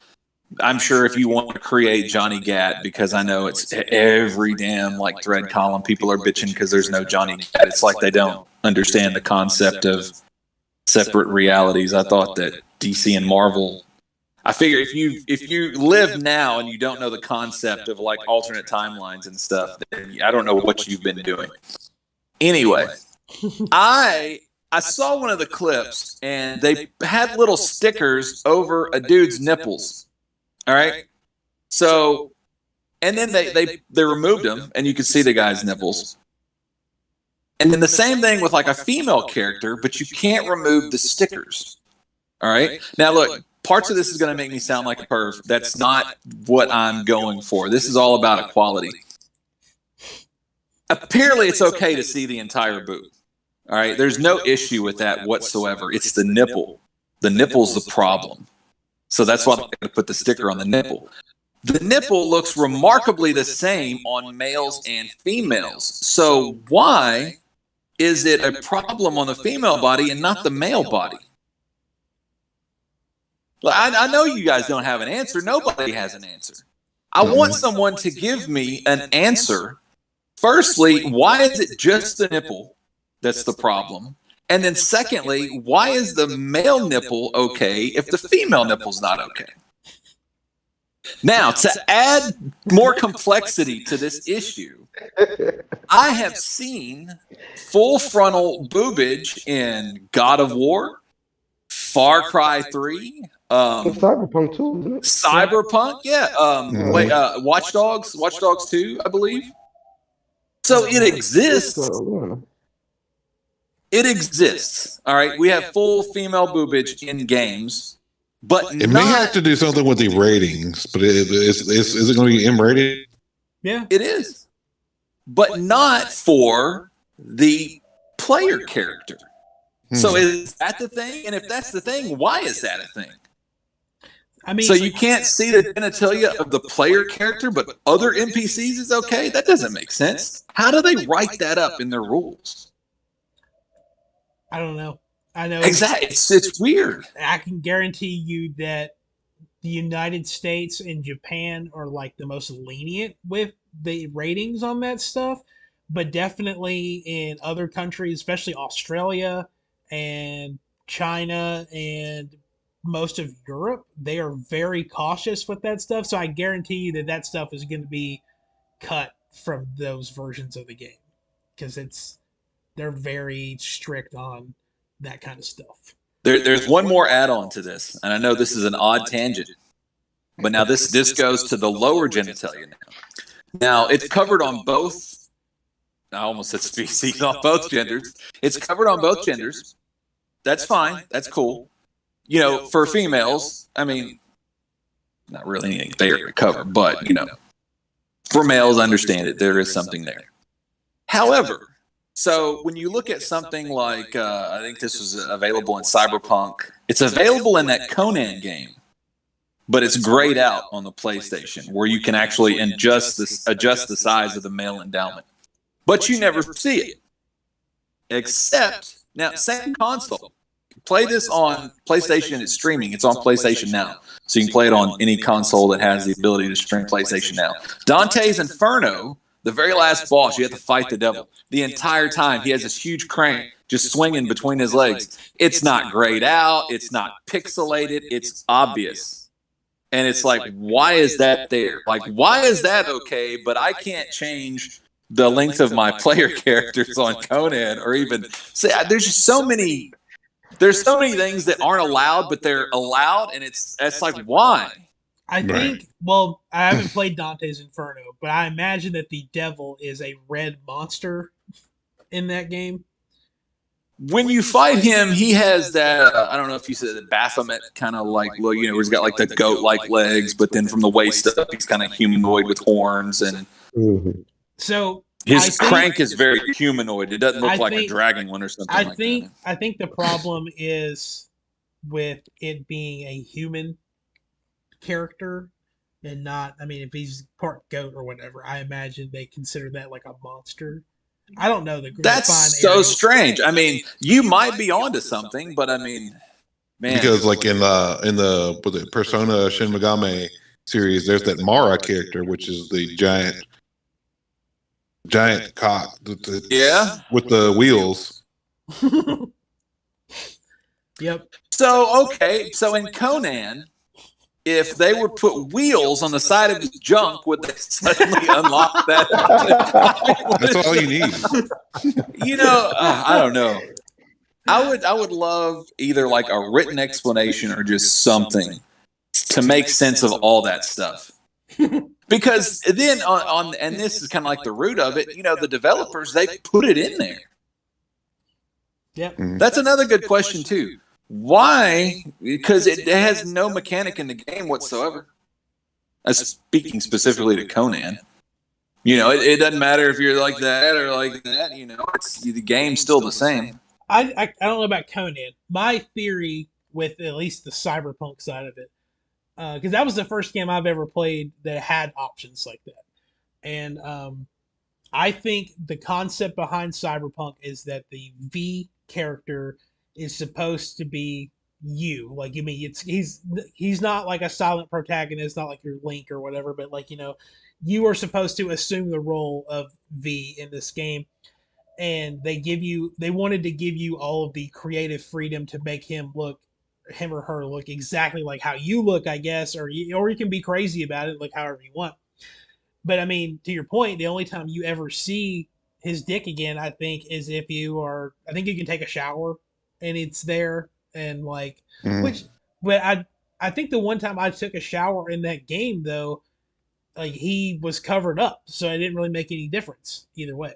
if you want to create Johnny Gat, because I know it's every damn thread column, people are bitching because there's no Johnny Gat. It's like they don't understand the concept of separate realities. I thought that DC and Marvel, I figure if you live now and you don't know the concept of alternate timelines and stuff, then I don't know what you've been doing. Anyway, I I saw one of the clips, and they had little stickers over a dude's nipples. All right, so and then they removed them, and you could see the guy's nipples. And then the same thing with like a female character, but you can't remove the stickers. All right, now look, parts of this is going to make me sound like a perv. That's not what I'm going for. This is all about equality. Apparently, it's okay to see the entire boob. All right, there's no issue with that whatsoever. It's the nipple. The nipple's the problem. So that's why they're going to put the sticker on the nipple. The nipple looks remarkably the same on males and females. So why is it a problem on the female body and not the male body? I know you guys don't have an answer. Nobody has an answer. I want someone to give me an answer. Firstly, why is it just the nipple that's the problem? And then secondly, why is the male nipple okay if the female nipple's not okay? Now, to add more complexity to this issue, I have seen full frontal boobage in God of War, Far Cry 3, Cyberpunk too, isn't it? Cyberpunk, yeah. Watch Dogs 2, I believe. So it exists. It exists. All right. We have full female boobage in games, but it may have to do something with the ratings, but is it going to be M-rated? Yeah, it is, but not for the player character. So is that the thing? And if that's the thing, why is that a thing? I mean, so you can't see the genitalia of the player character, but other NPCs is okay? That doesn't make sense. How do they write that up in their rules? I don't know. I know exactly. It's weird. I can guarantee you that the United States and Japan are like the most lenient with the ratings on that stuff, but definitely in other countries, especially Australia and China and most of Europe, they are very cautious with that stuff. So I guarantee you that that stuff is going to be cut from those versions of the game because they're very strict on that kind of stuff. There's one more add-on to this, and I know this is an odd tangent, but now this goes to the lower genitalia now. Now, it's covered on both, I almost said species, on both genders. It's covered on both genders. That's fine. That's cool. You know, for females, I mean, not really anything there to cover, but, you know, for males, understand it. There is something there. However, so when you look at something like, I think this was available in Cyberpunk. It's available in that Conan game, but it's grayed out on the PlayStation, where you can actually adjust the size of the male endowment. But you never see it. Except, now, same console. Play this on PlayStation. It's streaming. It's on PlayStation Now. So you can play it on any console that has the ability to stream PlayStation Now. Dante's Inferno, the very last boss, you have to fight the devil. The entire time, he has this huge crank just swinging between his legs. It's not grayed out. It's not pixelated. It's obvious. And it's like, why is that there? Like, why is that okay, but I can't change the length of my player characters on Conan or even... See, there's just so many... There's so many things that aren't allowed, but they're allowed, and it's like, why? I think, well, I haven't played Dante's Inferno, but I imagine that the devil is a red monster in that game. When you fight him, he has that, I don't know if you said the Baphomet kind of like, look, you know, where he's got like the goat-like legs, but then from the waist up, he's kind of humanoid with horns. And so his crank is very humanoid. It doesn't look like a dragon one or something like that. I think the problem is with it being a human character and not, I mean, if he's part goat or whatever, I imagine they consider that like a monster. I don't know. That's so strange. I mean, you might be onto something, but I mean, man. Because like in the Persona Shin Megami series, there's that Mara character, which is the giant cock. With the wheels. Yep. So, okay. So in Conan, if they would put wheels on the side of his junk, would they suddenly unlock that? I mean, that's all you need. You know, I don't know. I would love either like a written explanation or just something to make sense of all that stuff. Because then and this is kind of like the root of it, the developers, they put it in there. Yep. That's another good question too. Why? Because it has no mechanic in the game whatsoever. Speaking specifically to Conan, it doesn't matter if you're like that or like that. The game's still the same. I don't know about Conan. My theory with at least the cyberpunk side of it, because that was the first game I've ever played that had options like that, and I think the concept behind cyberpunk is that the V character is supposed to be you. Like, you mean he's not like a silent protagonist, not like your Link or whatever, but like you are supposed to assume the role of V in this game, and they wanted to give you all of the creative freedom to make him or her look exactly like how you look, I guess, or you can be crazy about it, like however you want. But I mean, to your point, the only time you ever see his dick again, I think, is if I think you can take a shower and it's there, and like, which, but I think the one time I took a shower in that game though, like he was covered up, so it didn't really make any difference either way.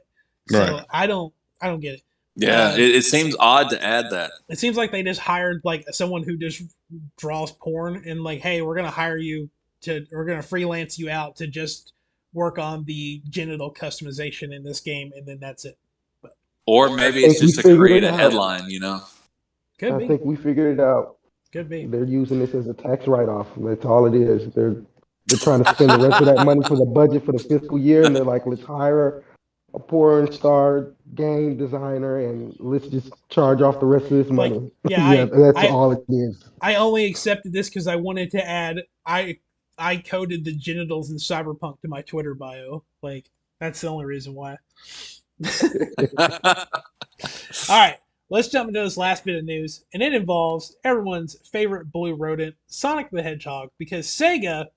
So Right. I don't get it. Yeah, it seems odd to add that. It seems like they just hired like someone who just draws porn and like, hey, we're gonna freelance you out to just work on the genital customization in this game, and then that's it. But Or maybe it's just to create a headline, could I be, think we figured it out. could be. They're using this as a tax write-off. That's all it is. They're trying to spend the rest of that money for the budget for the fiscal year, and they're like, let's hire a porn star game designer, and let's just charge off the rest of this money. Like, yeah, that's all it is. I only accepted this because I wanted to add I coded the genitals in Cyberpunk to my Twitter bio. Like, that's the only reason why. All right, let's jump into this last bit of news, and it involves everyone's favorite blue rodent, Sonic the Hedgehog, because Sega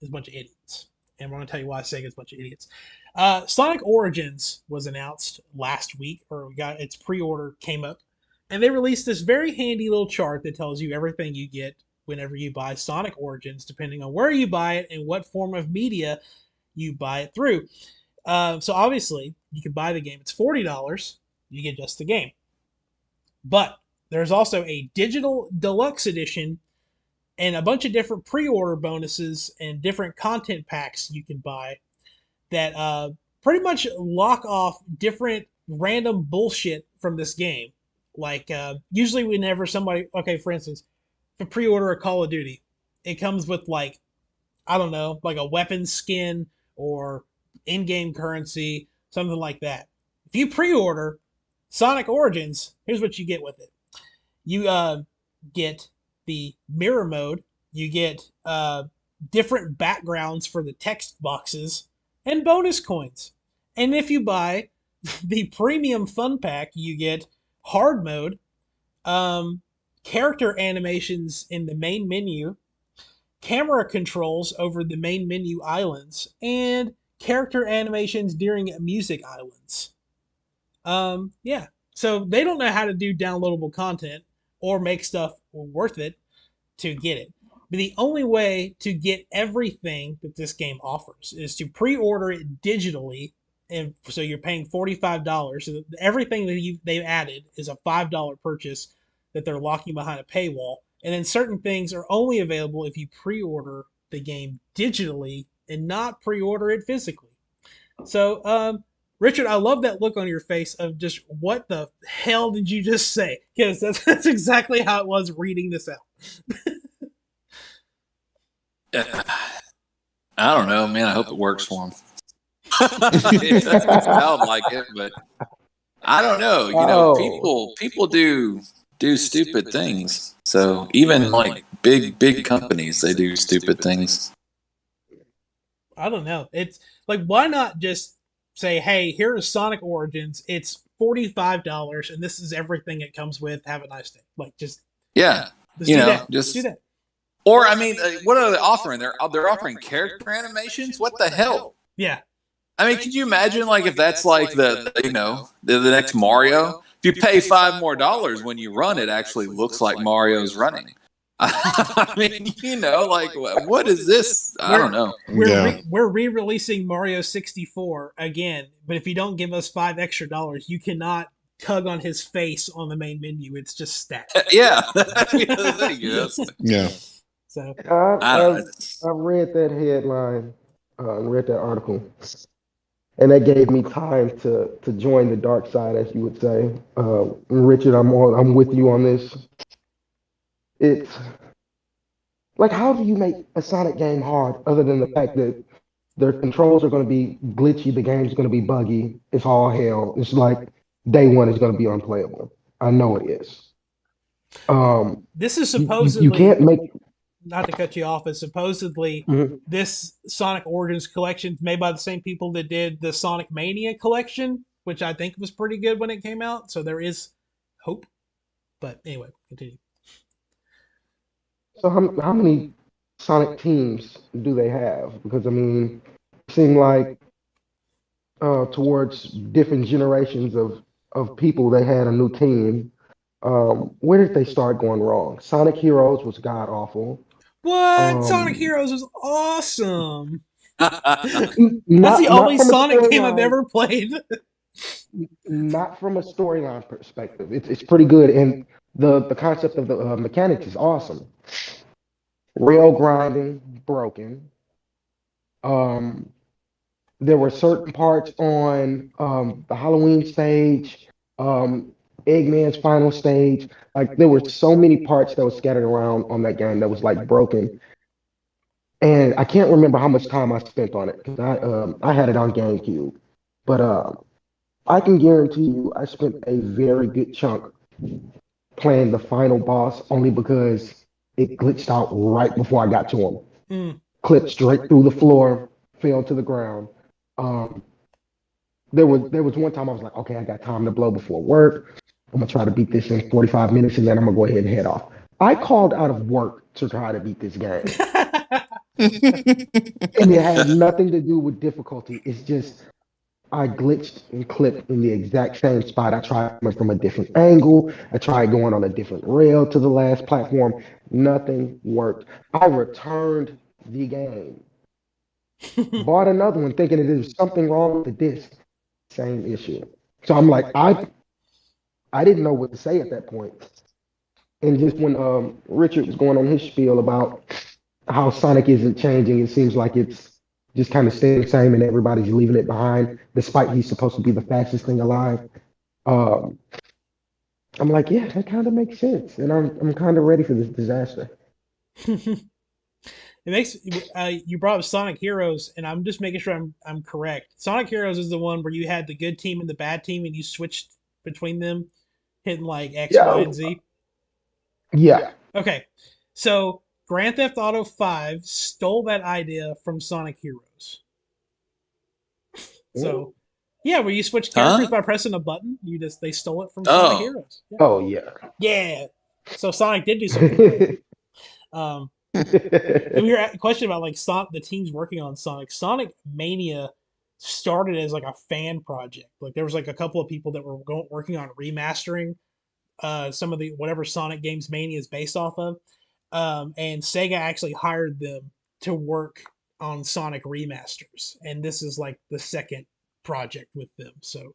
is a bunch of idiots. And we're going to tell you why Sega is a bunch of idiots. Sonic Origins was announced last week, or got its pre-order came up, and they released this very handy little chart that tells you everything you get whenever you buy Sonic Origins, depending on where you buy it and what form of media you buy it through. So obviously, you can buy the game. It's $40. You get just the game. But there's also a digital deluxe edition and a bunch of different pre-order bonuses and different content packs you can buy that pretty much lock off different random bullshit from this game. Like, usually whenever for instance, if you pre-order a Call of Duty, it comes with like, I don't know, like a weapon skin or in-game currency, something like that. If you pre-order Sonic Origins, here's what you get with it. You get the mirror mode, you get different backgrounds for the text boxes, and bonus coins. And if you buy the premium fun pack, you get hard mode, character animations in the main menu, camera controls over the main menu islands, and character animations during music islands. Yeah. So they don't know how to do downloadable content or make stuff worth it to get it. But the only way to get everything that this game offers is to pre-order it digitally, and so you're paying $45. So everything that they've added is a $5 purchase that they're locking behind a paywall. And then certain things are only available if you pre-order the game digitally and not pre-order it physically. So, Richard, I love that look on your face of just, what the hell did you just say? Because that's exactly how it was reading this out. I don't know, man. I hope it works for him. It doesn't sound like it, but I don't know. People do stupid things. So even like big companies, they do stupid things. I don't know. It's like, why not just say, hey, here is Sonic Origins. It's $45, and this is everything it comes with. Have a nice day. Like, just yeah, do that. Just do that. Or I mean, what are they offering? They're offering character animations. What the hell? Yeah. I mean, could you imagine like if that's like the next Mario? if you pay $5 more when you run, it actually looks like Mario's running. I mean, like what is this? I don't know. We're re-releasing Mario 64 again, but if you don't give us $5 extra, you cannot tug on his face on the main menu. It's just stacked. Yeah. Yeah. So I read that headline, read that article, and that gave me time to join the dark side, as you would say. Richard, I'm with you on this. It's like, how do you make a Sonic game hard other than the fact that their controls are going to be glitchy, the game's going to be buggy, it's all hell. It's like day one is going to be unplayable. I know it is. This is You supposedly, can't make. not to cut you off, is supposedly Mhm. this Sonic Origins collection is made by the same people that did the Sonic Mania collection, which I think was pretty good when it came out. So there is hope. But anyway, continue. So how many Sonic teams do they have? Because I mean, it seemed like towards different generations of people, they had a new team. Where did they start going wrong? Sonic Heroes was god awful. What? Sonic Heroes is awesome. That's Not the only from a Sonic game I've storyline, ever played. not from a storyline perspective. It's pretty good, and the concept of the mechanics is awesome. Rail grinding broken. Um, there were certain parts on the Halloween stage, um, Eggman's final stage. Like there were so many parts that were scattered around on that game that was like broken. And I can't remember how much time I spent on it because I had it on GameCube. But I can guarantee you I spent a very good chunk playing the final boss only because it glitched out right before I got to him. Mm. Clipped straight through the floor, fell to the ground. Um, there was one time I was like, okay, I got time to blow before work. I'm gonna try to beat this in 45 minutes, and then I'm gonna go ahead and head off. I called out of work to try to beat this game, and it had nothing to do with difficulty. It's just I glitched and clipped in the exact same spot. I tried coming from a different angle. I tried going on a different rail to the last platform. Nothing worked. I returned the game, bought another one, thinking that there was something wrong with the disc. Same issue. So I'm like, I didn't know what to say at that point. And just when Richard was going on his spiel about how Sonic isn't changing, it seems like it's just kind of staying the same and everybody's leaving it behind, despite he's supposed to be the fastest thing alive. Um, I'm like, yeah, that kind of makes sense, and I'm kind of ready for this disaster. It makes you brought up Sonic Heroes, and I'm just making sure I'm correct. Sonic Heroes is the one where you had the good team and the bad team, and you switched between them, hitting like X, Y, Yeah, and Z. yeah. Okay, so Grand Theft Auto 5 stole that idea from Sonic Heroes. So, yeah, where you switch characters by pressing a button, they stole it from Sonic Heroes. Yeah. Oh yeah. Yeah. So Sonic did do something right. And we were at a question about like Sonic, the teams working on Sonic Mania started as like a fan project. Like there was like a couple of people that were working on remastering some of the whatever Sonic games Mania is based off of, and Sega actually hired them to work on Sonic remasters, and this is like the second project with them. So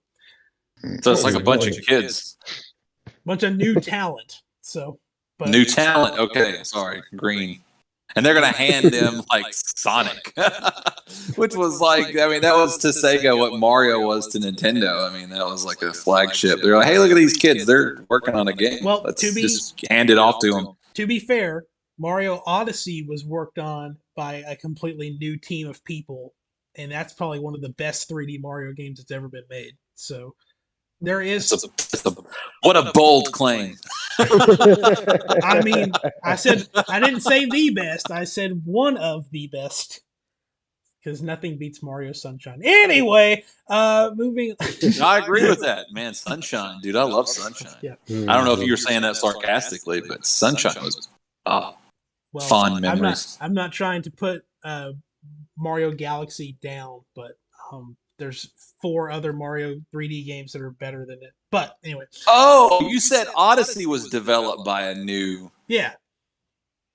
it's like a bunch of kids, bunch of new talent. So new talent. Okay, sorry, green. And they're going to hand them like Sonic, which was like, I mean, that was to Sega what Mario was to Nintendo. I mean, that was like a flagship. They're like, hey, look at these kids. They're working on a game. Well, let's just hand it off to them. To be fair, Mario Odyssey was worked on by a completely new team of people, and that's probably one of the best 3D Mario games that's ever been made. So there is. What a bold claim. I mean, I didn't say the best. I said one of the best. Because nothing beats Mario Sunshine. Anyway, moving. I agree with that, man. Sunshine, dude. I love Sunshine. Yeah. I don't know if you were saying that sarcastically, but Sunshine was fond memories. I'm not trying to put Mario Galaxy down, but there's 4 other Mario 3D games that are better than it. But anyway. Oh, you said Odyssey was developed by a new. Yeah.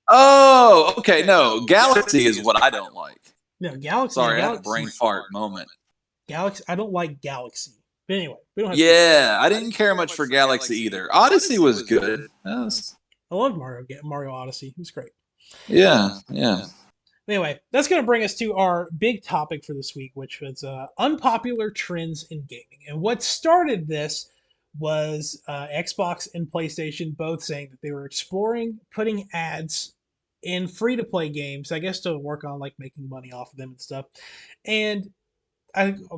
Oh, okay. No, Galaxy is what I don't like. No, Galaxy. Sorry, I had a Galaxy. brain fart moment. Galaxy. I don't like Galaxy. But anyway, we don't have. Yeah, I didn't care much for Galaxy either. Odyssey was good. I loved Mario Odyssey. It was great. Yeah, yeah. Anyway, that's going to bring us to our big topic for this week, which was unpopular trends in gaming. And what started this was Xbox and PlayStation both saying that they were exploring putting ads in free-to-play games, I guess to work on like making money off of them and stuff. And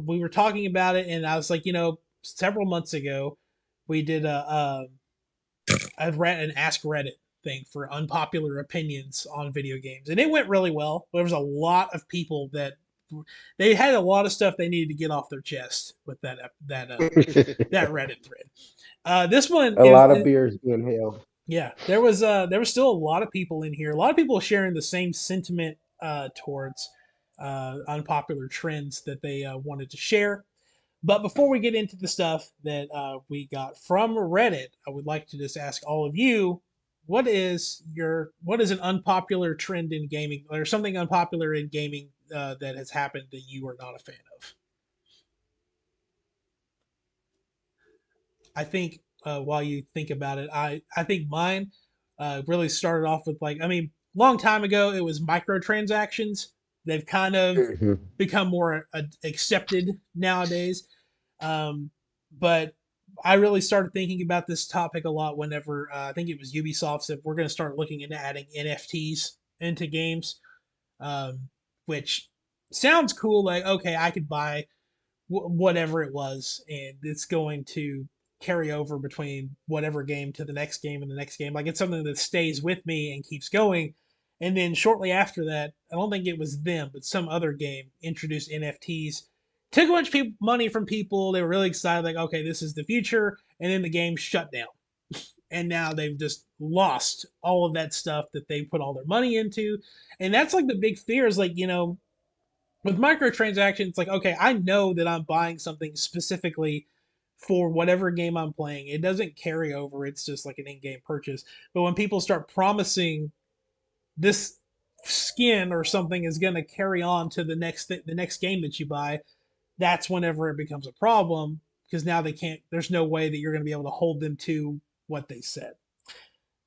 we were talking about it, and I was like, several months ago, we did I've read an Ask Reddit thing for unpopular opinions on video games, and it went really well. There was a lot of people that they had a lot of stuff they needed to get off their chest with that that Reddit thread. This one, a lot of beers being held. Yeah, there was still a lot of people in here. A lot of people sharing the same sentiment towards unpopular trends that they wanted to share. But before we get into the stuff that we got from Reddit, I would like to just ask all of you, what is an unpopular trend in gaming, or something unpopular in gaming that has happened that you are not a fan of? I think while you think about it, I think mine really started off with long time ago it was microtransactions. They've kind of become more accepted nowadays. But I really started thinking about this topic a lot whenever I think it was Ubisoft said we're going to start looking into adding NFTs into games, which sounds cool. Like, okay, I could buy whatever it was, and it's going to carry over between whatever game to the next game and the next game. Like, it's something that stays with me and keeps going. And then shortly after that, I don't think it was them, but some other game introduced NFTs, took a bunch of money from people. They were really excited, like, okay, this is the future. And then the game shut down. And now they've just lost all of that stuff that they put all their money into. And that's like the big fear is like, with microtransactions, like, okay, I know that I'm buying something specifically for whatever game I'm playing. It doesn't carry over. It's just like an in-game purchase. But when people start promising this skin or something is going to carry on to the next game that you buy, that's whenever it becomes a problem, because now there's no way that you're going to be able to hold them to what they said.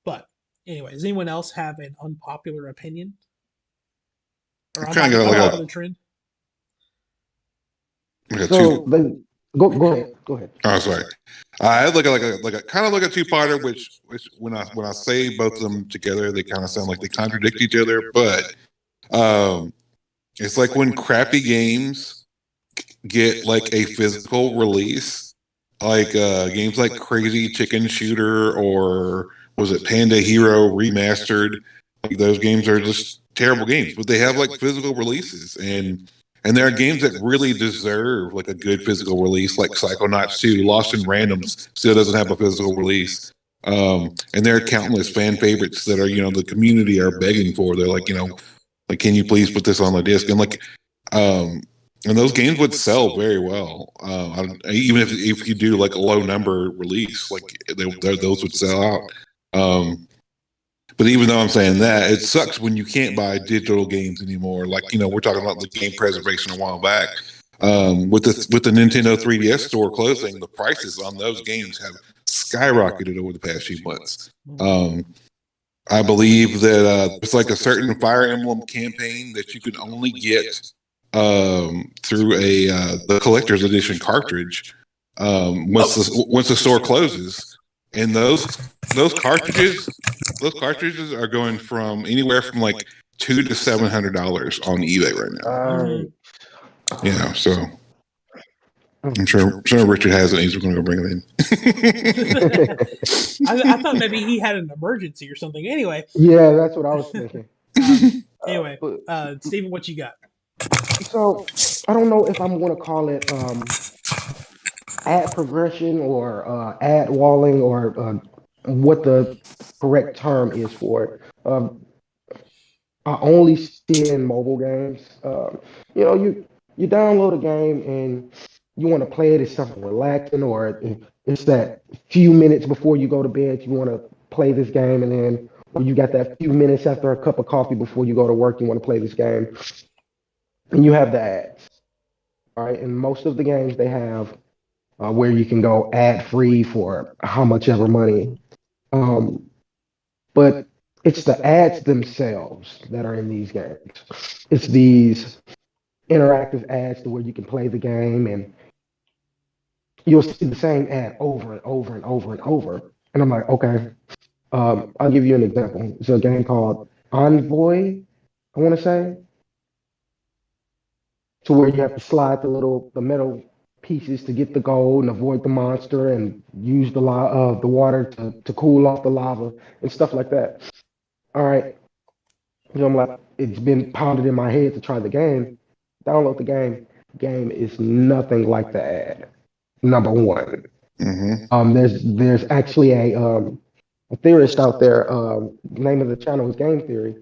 But anyway, does anyone else have an unpopular opinion or unpopular trend? So go ahead. Oh, sorry. I look at kind of like a two-parter, which when I say both of them together, they kind of sound like they contradict each other. But it's like when crappy games get like a physical release, like games like Crazy Chicken Shooter or was it Panda Hero Remastered? Like those games are just terrible games, but they have like physical releases and there are games that really deserve like a good physical release, like Psychonauts 2, Lost in Randoms still doesn't have a physical release. And there are countless fan favorites that are, the community are begging for. They're like, like, can you please put this on the disc? And like, and those games would sell very well. Even if you do like a low number release, like those would sell out. But even though I'm saying that, it sucks when you can't buy digital games anymore. Like, we're talking about the game preservation a while back. With the Nintendo 3DS store closing, the prices on those games have skyrocketed over the past few months. I believe that it's like a certain Fire Emblem campaign that you can only get through the collector's edition cartridge once the store closes. And those cartridges are going from anywhere from like $200 to $700 on eBay right now. So I'm sure Richard has it. He's going to go bring it in. I thought maybe he had an emergency or something. Anyway. Yeah, that's what I was thinking. Anyway, Steven, what you got? So I don't know if I'm going to call it ad progression or ad walling or what the correct term is for it. I only see it in mobile games. You download a game and you want to play it. It's something relaxing, or it's that few minutes before you go to bed. You want to play this game, and then or you got that few minutes after a cup of coffee before you go to work. You want to play this game, and you have the ads. All right, and most of the games they have where you can go ad free for how much ever money. Um, but it's the ads themselves that are in these games. It's these interactive ads to where you can play the game and you'll see the same ad over and over and over and over. And I'm like, okay, I'll give you an example. It's a game called Envoy, I want to say, to where you have to slide the metal pieces to get the gold and avoid the monster and use the water to cool off the lava and stuff like that. All right, so I'm like, it's been pounded in my head to try the game. Download the game. Game is nothing like the ad. Number one. Mm-hmm. There's actually a theorist out there. Name of the channel is Game Theory.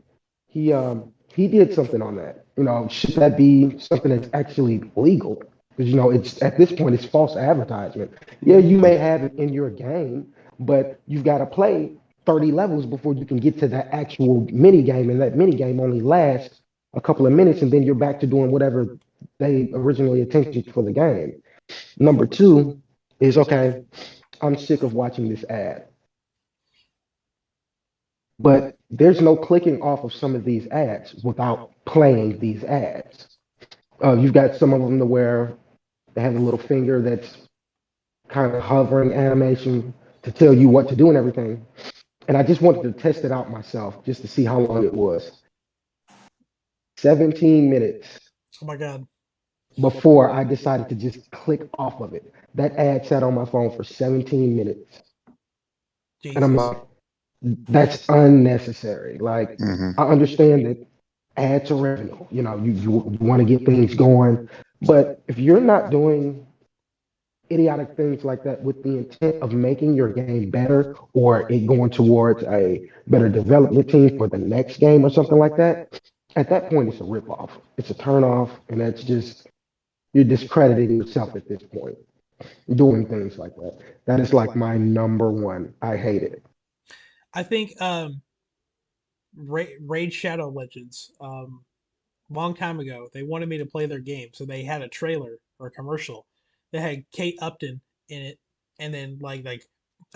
He did something on that. You know, should that be something that's actually legal? Because you know, it's at this point it's false advertisement. Yeah, you may have it in your game, but you've got to play 30 levels before you can get to that actual mini game, and that mini game only lasts a couple of minutes, and then you're back to doing whatever they originally intended for the game. Number two is okay. I'm sick of watching this ad. But there's no clicking off of some of these ads without playing these ads. You've got some of them to where they have a little finger that's kind of hovering animation to tell you what to do and everything. And I just wanted to test it out myself just to see how long it was. 17 minutes Oh my god. before I decided to just click off of it. That ad sat on my phone for 17 minutes. And I'm Jesus. like, that's unnecessary. Like, Mm-hmm. I understand that ads are revenue. You know, you want to get things going. But if you're not doing idiotic things like that with the intent of making your game better or it going towards a better development team for the next game or something like that, at that point it's a ripoff. It's a turn off, and that's just you're discrediting yourself at this point. Doing things like that. That is like my number one. I hate it. I think Raid Shadow Legends, long time ago, they wanted me to play their game, so they had a trailer or a commercial that had Kate Upton in it, and then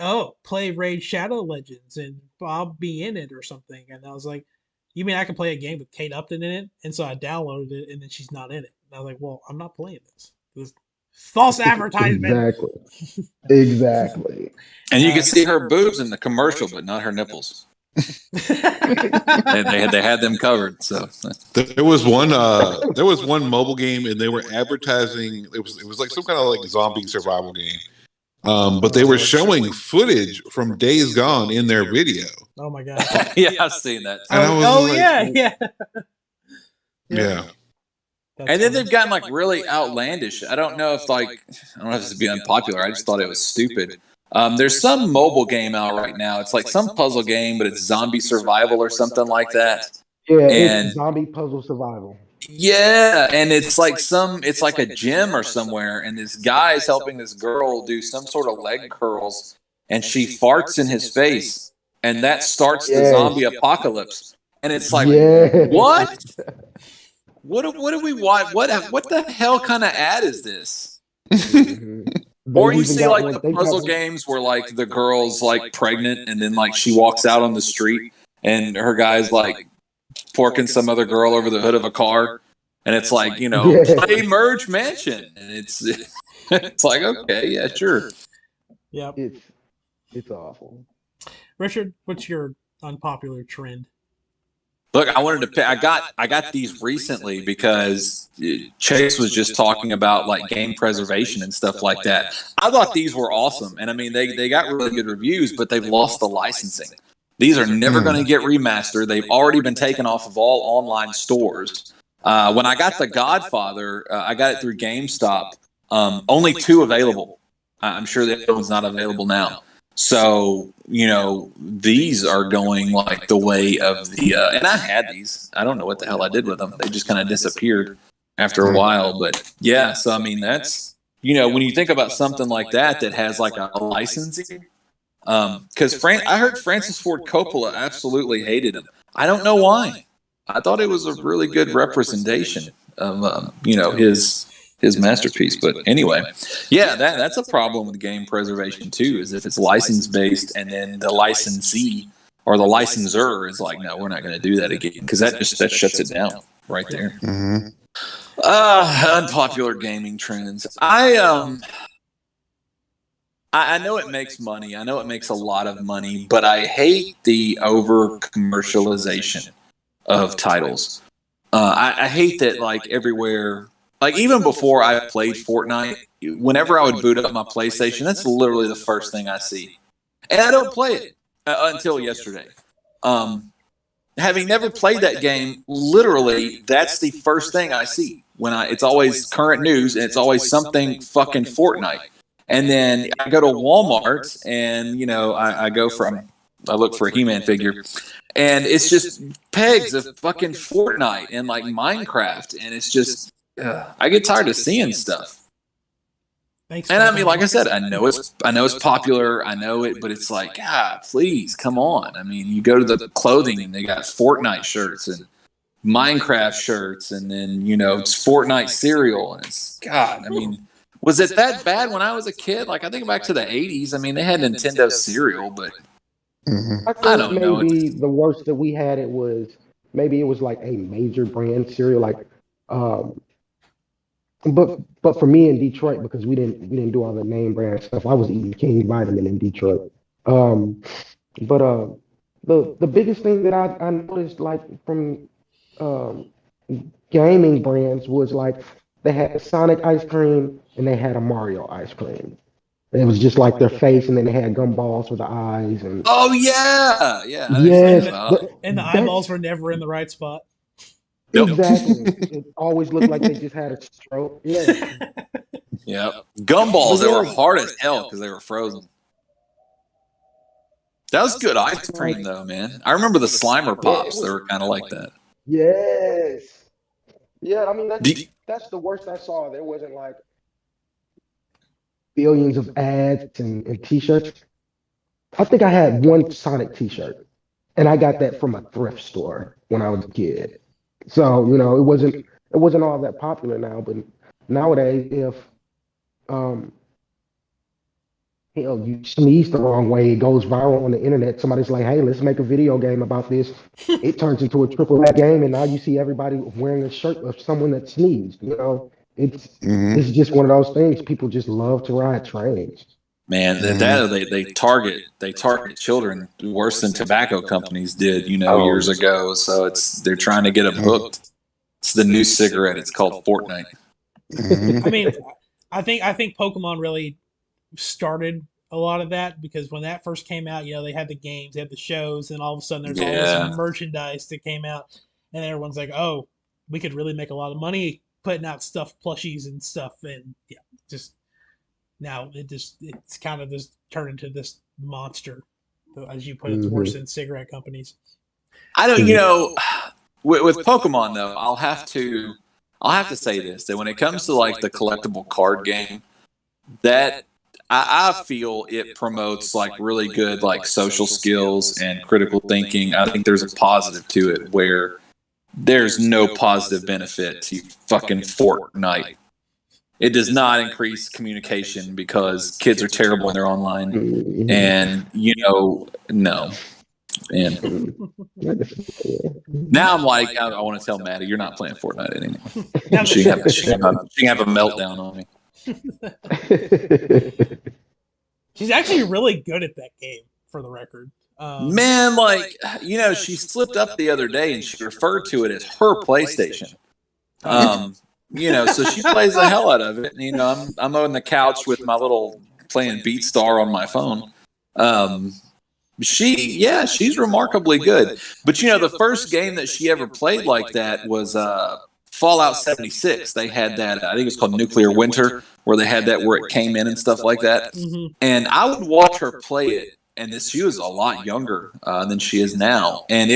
oh, play Raid Shadow Legends and I'll be in it or something. And I was like, you mean I can play a game with Kate Upton in it? And so I downloaded it, and then she's not in it. And I was like, well, I'm not playing this. This false advertisement. Exactly. Exactly. And you can see her boobs in the commercial, but not her nipples. They had them covered. So There was one mobile game, and they were advertising. It was like some kind of like zombie survival game. But they were showing footage from Days Gone in their video. Oh my god. yeah, I've seen that. And I was like, yeah. Yeah. And then they've gotten like really outlandish. I don't know if I don't know if this is being unpopular. I just thought it was stupid. There's some mobile game out right now. It's like some puzzle game, but it's zombie survival or something like that. Yeah, And it's zombie puzzle survival. yeah, and it's like a gym or somewhere, and this guy's helping this girl do some sort of leg curls, and she farts in his face, and that starts the zombie apocalypse. And it's like, what? What do we want? What the hell kind of ad is this? Or you see like the puzzle games where like the girl's like pregnant and then like she walks out on the street and her guy's like porking some other girl over the hood of a car, and it's like, you know, play Merge Mansion, and it's like, okay, yeah, sure. Yep. It's awful. Richard, what's your unpopular trend? Look, I wanted to pick. I got these recently because Chase was just talking about like game preservation and stuff like that. I thought these were awesome, and I mean they got really good reviews, but they've lost the licensing. These are never going to get remastered. They've already been taken off of all online stores. When I got The Godfather, I got it through GameStop. Only 2 available. I'm sure the other one's not available now. So, you know, these are going like the way of the, and I had these. I don't know what the hell I did with them. They just kind of disappeared. after a while. But yeah, so I mean, that's, when you think about something like that has like a licensing, because I heard Francis Ford Coppola absolutely hated him. I don't know why. I thought it was a really good representation of his masterpiece. But anyway, yeah, that's a problem with game preservation too. Is if it's license based and then the licensee or the licensor is like, no, we're not going to do that again, because that shuts it down right there. Mm-hmm. Unpopular gaming trends. I know it makes money. I know it makes a lot of money, but I hate the over commercialization of titles. I hate that, like, everywhere, like, even before I played Fortnite, whenever I would boot up my PlayStation, that's literally the first thing I see. And I don't play it until yesterday. Having never played that game, literally, that's the first thing I see. It's always current news, and it's always something fucking Fortnite. And then I go to Walmart, and I look for a He-Man figure, and it's just pegs of fucking Fortnite and like Minecraft, and it's just I get tired of seeing stuff. Thanks, and I mean, like I said, I know it's popular, I know it, but it's like, please, come on. I mean, you go to the clothing and they got Fortnite shirts and Minecraft shirts, and then it's Fortnite cereal, and it's I mean. Was it that bad when I was a kid? Like, I think back to the 80s. I mean, they had Nintendo cereal, but I don't know. Maybe the worst that we had, it was like a major brand cereal, like, but for me in Detroit, because we didn't do all the name brand stuff. I was eating King Vitamin in Detroit. But the biggest thing that I noticed, like, from gaming brands, was like they had Sonic ice cream and they had a Mario ice cream. And it was just like their face, and then they had gumballs for the eyes. And oh yeah, yes, and the eyeballs were never in the right spot. Exactly. It always looked like they just had a stroke. Yeah. Yep. Gumballs that were hard as hell because they were frozen. That was good ice cream, though, man. I remember the Slimer Pops. They were kind of like that. Yes. Yeah, I mean, that's the worst I saw. There wasn't like billions of ads and T-shirts. I think I had one Sonic T-shirt, and I got that from a thrift store when I was a kid. So it wasn't all that popular now. But nowadays, if you sneeze the wrong way, it goes viral on the internet. Somebody's like, "Hey, let's make a video game about this." It turns into a AAA game, and now you see everybody wearing a shirt of someone that sneezed. It's just one of those things. People just love to ride trains. Man, they target children worse than tobacco companies did, years ago. So they're trying to get them hooked. It's the new cigarette. It's called Fortnite. I mean, I think Pokemon really started a lot of that, because when that first came out, they had the games, they had the shows, and all of a sudden there's all this merchandise that came out, and everyone's like, oh, we could really make a lot of money putting out stuffed plushies and stuff, and just now it's kind of just turned into this monster, as you put it. It's worse than cigarette companies. I don't, with Pokemon though, I'll have to say this, that when it comes to like the collectible card game, that I feel it promotes like really good like social skills and critical thinking. I think there's a positive to it where there's no positive benefit to fucking Fortnite. It does not increase communication because kids are terrible when they're online. And, no. And now I'm like, I want to tell Maddie, you're not playing Fortnite anymore. She can have a meltdown on me. She's actually really good at that game, for the record. Man, she slipped up the other day and she referred to it as her PlayStation. So she plays the hell out of it. I'm on the couch with my little playing BeatStar on my phone. She's remarkably good. But the first game that she ever played like that was Fallout 76. They had that, I think it was called Nuclear Winter, where they had that where it came in and stuff like that. Mm-hmm. And I would watch her play it, and she was a lot younger than she is now. And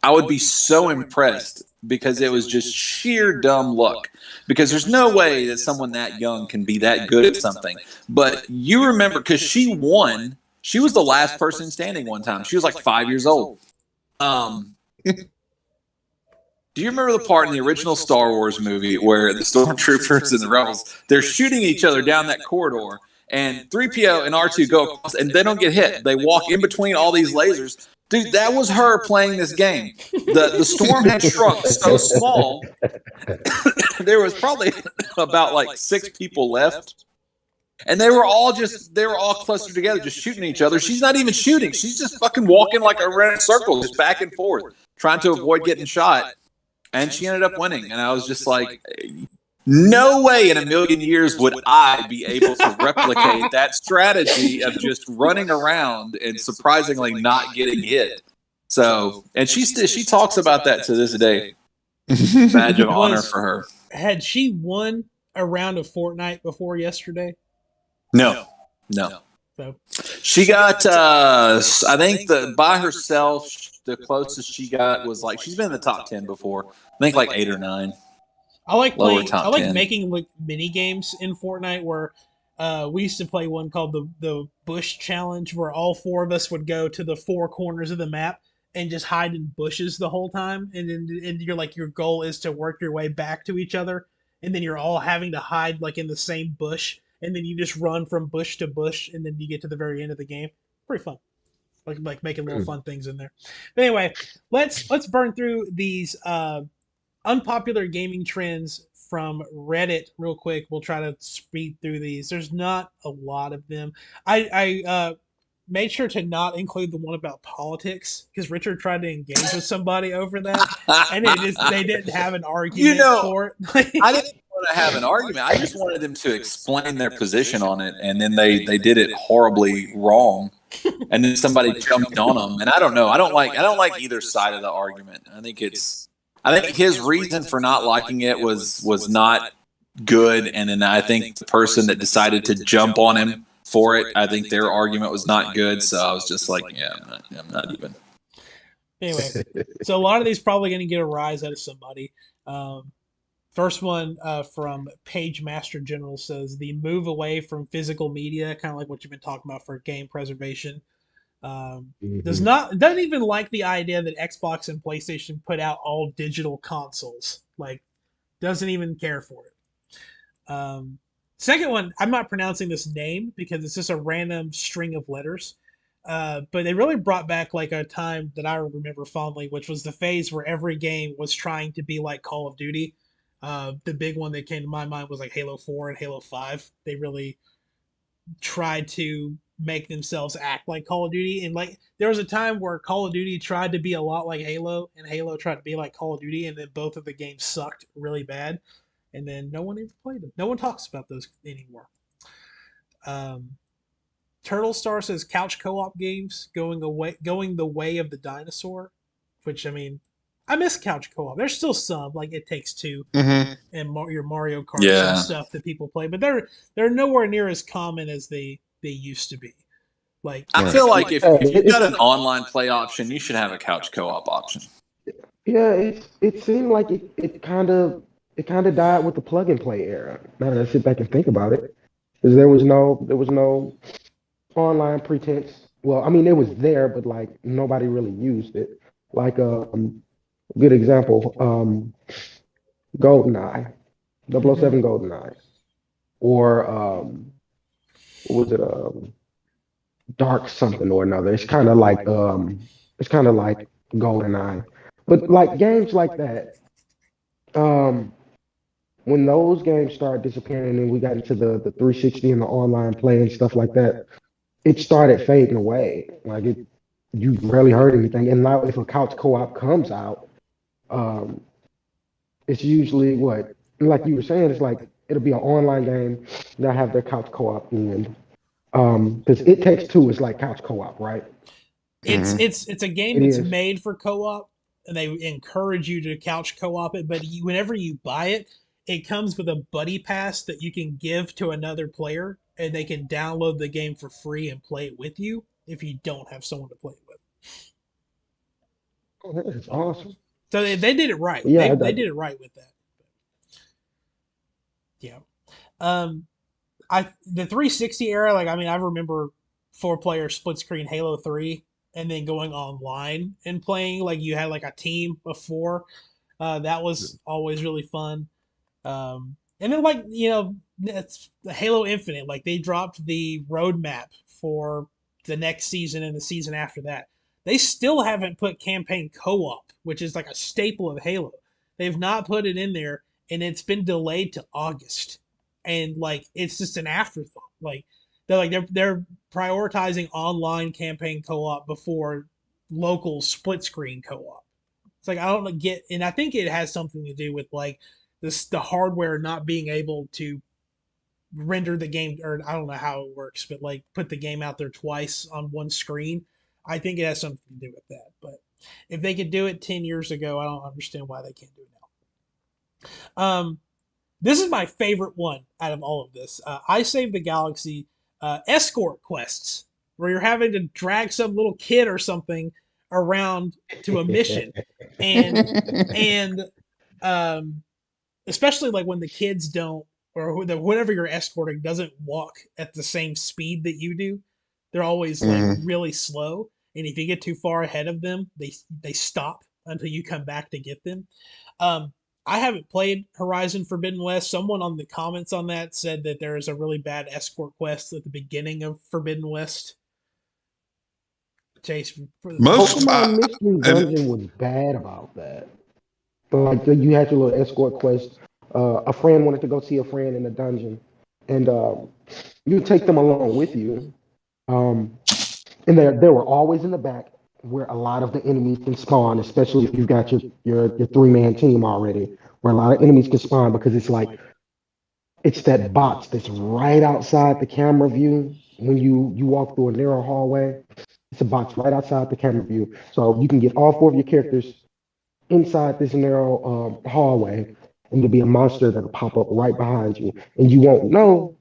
I would be so impressed because it was just sheer dumb luck. Because there's no way that someone that young can be that good at something. But you remember, because she won. She was the last person standing one time. She was like 5 years old. Do you remember the part in the original Star Wars movie where the stormtroopers and the rebels, they're shooting each other down that corridor, and 3PO and R2 go across, and they don't get hit. They walk in between all these lasers. Dude, that was her playing this game. The storm had shrunk so small, there was probably about like 6 people left. And they were all clustered together, just shooting each other. She's not even shooting. She's just fucking walking like around in a circle, just back and forth, trying to avoid getting shot. And she ended up winning. And I was just like, no way in a million years would I be able to replicate that strategy of just running around and surprisingly not getting hit. So, and she talks about that to this day. Badge of honor for her. Had she won a round of Fortnite before yesterday? No. So she got, I think by herself, the closest she got was like, she's been in the top 10 before. I think like 8 or 9. I like playing. I like 10. making like mini games in Fortnite where we used to play one called the Bush Challenge, where all 4 of us would go to the 4 corners of the map and just hide in bushes the whole time, and you're like, your goal is to work your way back to each other, and then you're all having to hide like in the same bush, and then you just run from bush to bush, and then you get to the very end of the game. Pretty fun. Like making little fun things in there. But anyway, let's burn through these unpopular gaming trends from Reddit real quick. We'll try to speed through these. There's not a lot of them. I made sure to not include the one about politics because Richard tried to engage with somebody over that, and they didn't have an argument for it. I didn't want to have an argument. I just wanted them to explain their position on it, and then they did it horribly wrong. And then somebody jumped on them, and I don't know. I don't like either side of the argument. I think his reason for not liking it was not good, and then I think the person that decided to jump on him for it, I think their argument was not good. So I was just like, yeah, I'm not even. Anyway, so a lot of these probably going to get a rise out of somebody. First one from Page Master General says the move away from physical media, kind of like what you've been talking about for game preservation. Doesn't even like the idea that Xbox and PlayStation put out all digital consoles. Like, doesn't even care for it. Second one, I'm not pronouncing this name because it's just a random string of letters. But they really brought back like a time that I remember fondly, which was the phase where every game was trying to be like Call of Duty. The big one that came to my mind was like Halo 4 and Halo 5. They really tried to make themselves act like Call of Duty, and like there was a time where Call of Duty tried to be a lot like Halo, and Halo tried to be like Call of Duty, and then both of the games sucked really bad, and then no one ever played them. No one talks about those anymore. Turtle Star says couch co-op games going the way of the dinosaur, which I mean, I miss couch co-op. There's still some like It Takes Two and your Mario Kart and stuff that people play, but they're nowhere near as common as they used to be. Like I feel like if you've got an online play option, you should have a couch co-op option. Yeah, it seemed like it kind of died with the plug and play era. Now that I sit back and think about it, because there was no online pretense. Well, I mean, it was there, but like nobody really used it. Like good example, GoldenEye, 007 GoldenEye, or what was it, Dark something or another. It's kind of like GoldenEye, but like games like that. When those games started disappearing and we got into the 360 and the online play and stuff like that, it started fading away. Like you rarely heard anything. And now if a couch co-op comes out, it's usually what, like you were saying, it's like it'll be an online game that have their couch co-op end. Because It Takes Two is like couch co-op, right? It's a game that's made for co-op, and they encourage you to couch co-op it. But whenever you buy it, it comes with a buddy pass that you can give to another player, and they can download the game for free and play it with you if you don't have someone to play it with. Oh, that's awesome. So they did it right. Yeah, They did it right with that. Yeah. Um, the 360 era, like I mean, I remember 4-player split screen Halo 3, and then going online and playing. Like you had like a team of 4. That was always really fun. And then like it's Halo Infinite. Like they dropped the roadmap for the next season and the season after that. They still haven't put campaign co-op, which is like a staple of Halo. They've not put it in there, and it's been delayed to August. And like it's just an afterthought. They're prioritizing online campaign co-op before local split screen co-op. It's like I don't get, and I think it has something to do with like the hardware not being able to render the game, or I don't know how it works, but like put the game out there twice on one screen. I think it has something to do with that. But if they could do it 10 years ago, I don't understand why they can't do it now. This is my favorite one out of all of this. I Save the Galaxy escort quests, where you're having to drag some little kid or something around to a mission, and and um, especially like when the kids don't, or whatever you're escorting doesn't walk at the same speed that you do. They're always like Mhm. really slow, and if you get too far ahead of them, they stop until you come back to get them. Um, I haven't played Horizon Forbidden West. Someone on the comments on that said that there is a really bad escort quest at the beginning of Forbidden West. Chase, Most, Pokemon Mystery and Dungeon was bad about that. But like you had your little escort quest. A friend wanted to go see a friend in a dungeon, and you take them along with you. Um, and they were always in the back where a lot of the enemies can spawn, especially if you've got your 3-man team already, where a lot of enemies can spawn because it's that box that's right outside the camera view when you walk through a narrow hallway. It's a box right outside the camera view, so you can get all 4 of your characters inside this narrow hallway, and there'll be a monster that'll pop up right behind you, and you won't know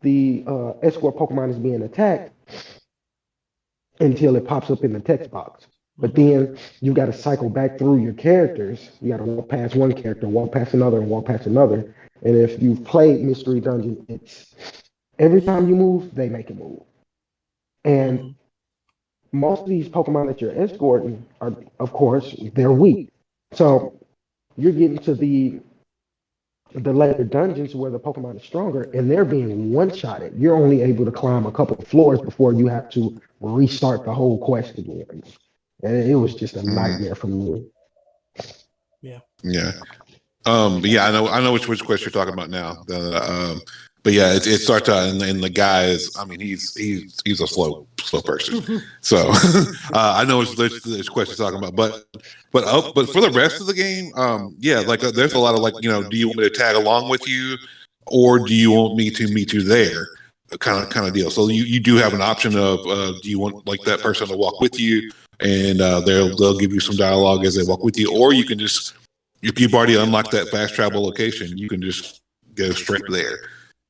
the escort Pokemon is being attacked until it pops up in the text box. But Mhm. then you got to cycle back through your characters. You got to walk past one character, walk past another, and walk past another. And if you've played Mystery Dungeon, it's every time you move, they make it move. And Mhm. most of these Pokemon that you're escorting are, of course, they're weak. So you're getting to the later dungeons where the Pokemon is stronger, and they're being one-shotted. You're only able to climb a couple of floors before you have to restart the whole quest again. And it was just a mm, nightmare for me. Yeah. yeah. But yeah, I know which quest you're talking about now. But yeah, it starts out, and the guy is, I mean, he's a slow person. So I know which quest you're talking about, but for the rest of the game, yeah, like there's a lot of like, do you want me to tag along with you, or do you want me to meet you there? Kind of deal. So you do have an option of, do you want like that person to walk with you, and they'll give you some dialogue as they walk with you, or you can just, if you've already unlocked that fast travel location, you can just go straight there.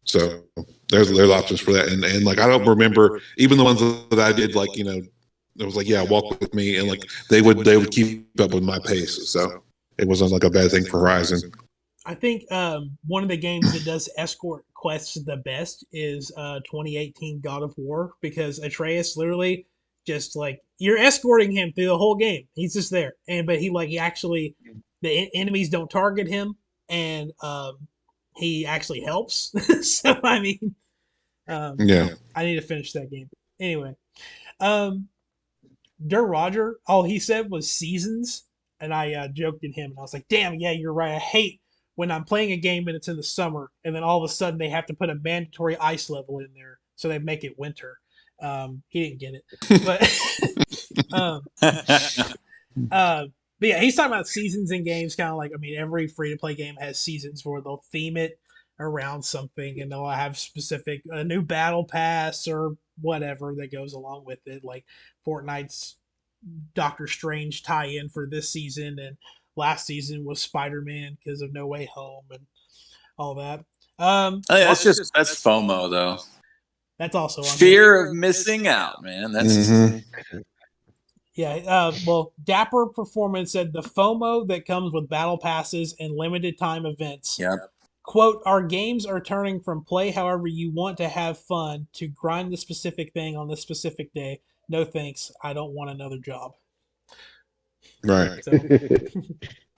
So there's options for that, and like I don't remember even the ones that I did, like it was like, yeah, walk with me, and like they would keep up with my pace, so it wasn't like a bad thing for Horizon. I think one of the games that does escort quests the best is 2018 God of War, because Atreus literally just like you're escorting him through the whole game. He's just there, and but he actually enemies don't target him, and he actually helps. So I mean, um, Yeah. I need to finish that game anyway. Um, Der Roger, all he said was seasons, and I joked at him, and I was like, "Damn, yeah, you're right. I hate when I'm playing a game and it's in the summer, and then all of a sudden they have to put a mandatory ice level in there, so they make it winter." He didn't get it, but um, uh, but yeah, he's talking about seasons in games, kind of like, I mean, every free to play game has seasons where they'll theme it around something, and they'll have specific a new battle pass or whatever that goes along with it, like Fortnite's Doctor Strange tie-in for this season, and last season was Spider-Man because of No Way Home and all that. Hey, that's FOMO though. That's also on here. Fear of missing out, man. That's Mm-hmm. Yeah, well, Dapper Performance said the FOMO that comes with battle passes and limited time events. Yep. Quote, our games are turning from play however you want to have fun to grind the specific thing on this specific day. No thanks. I don't want another job. Right. So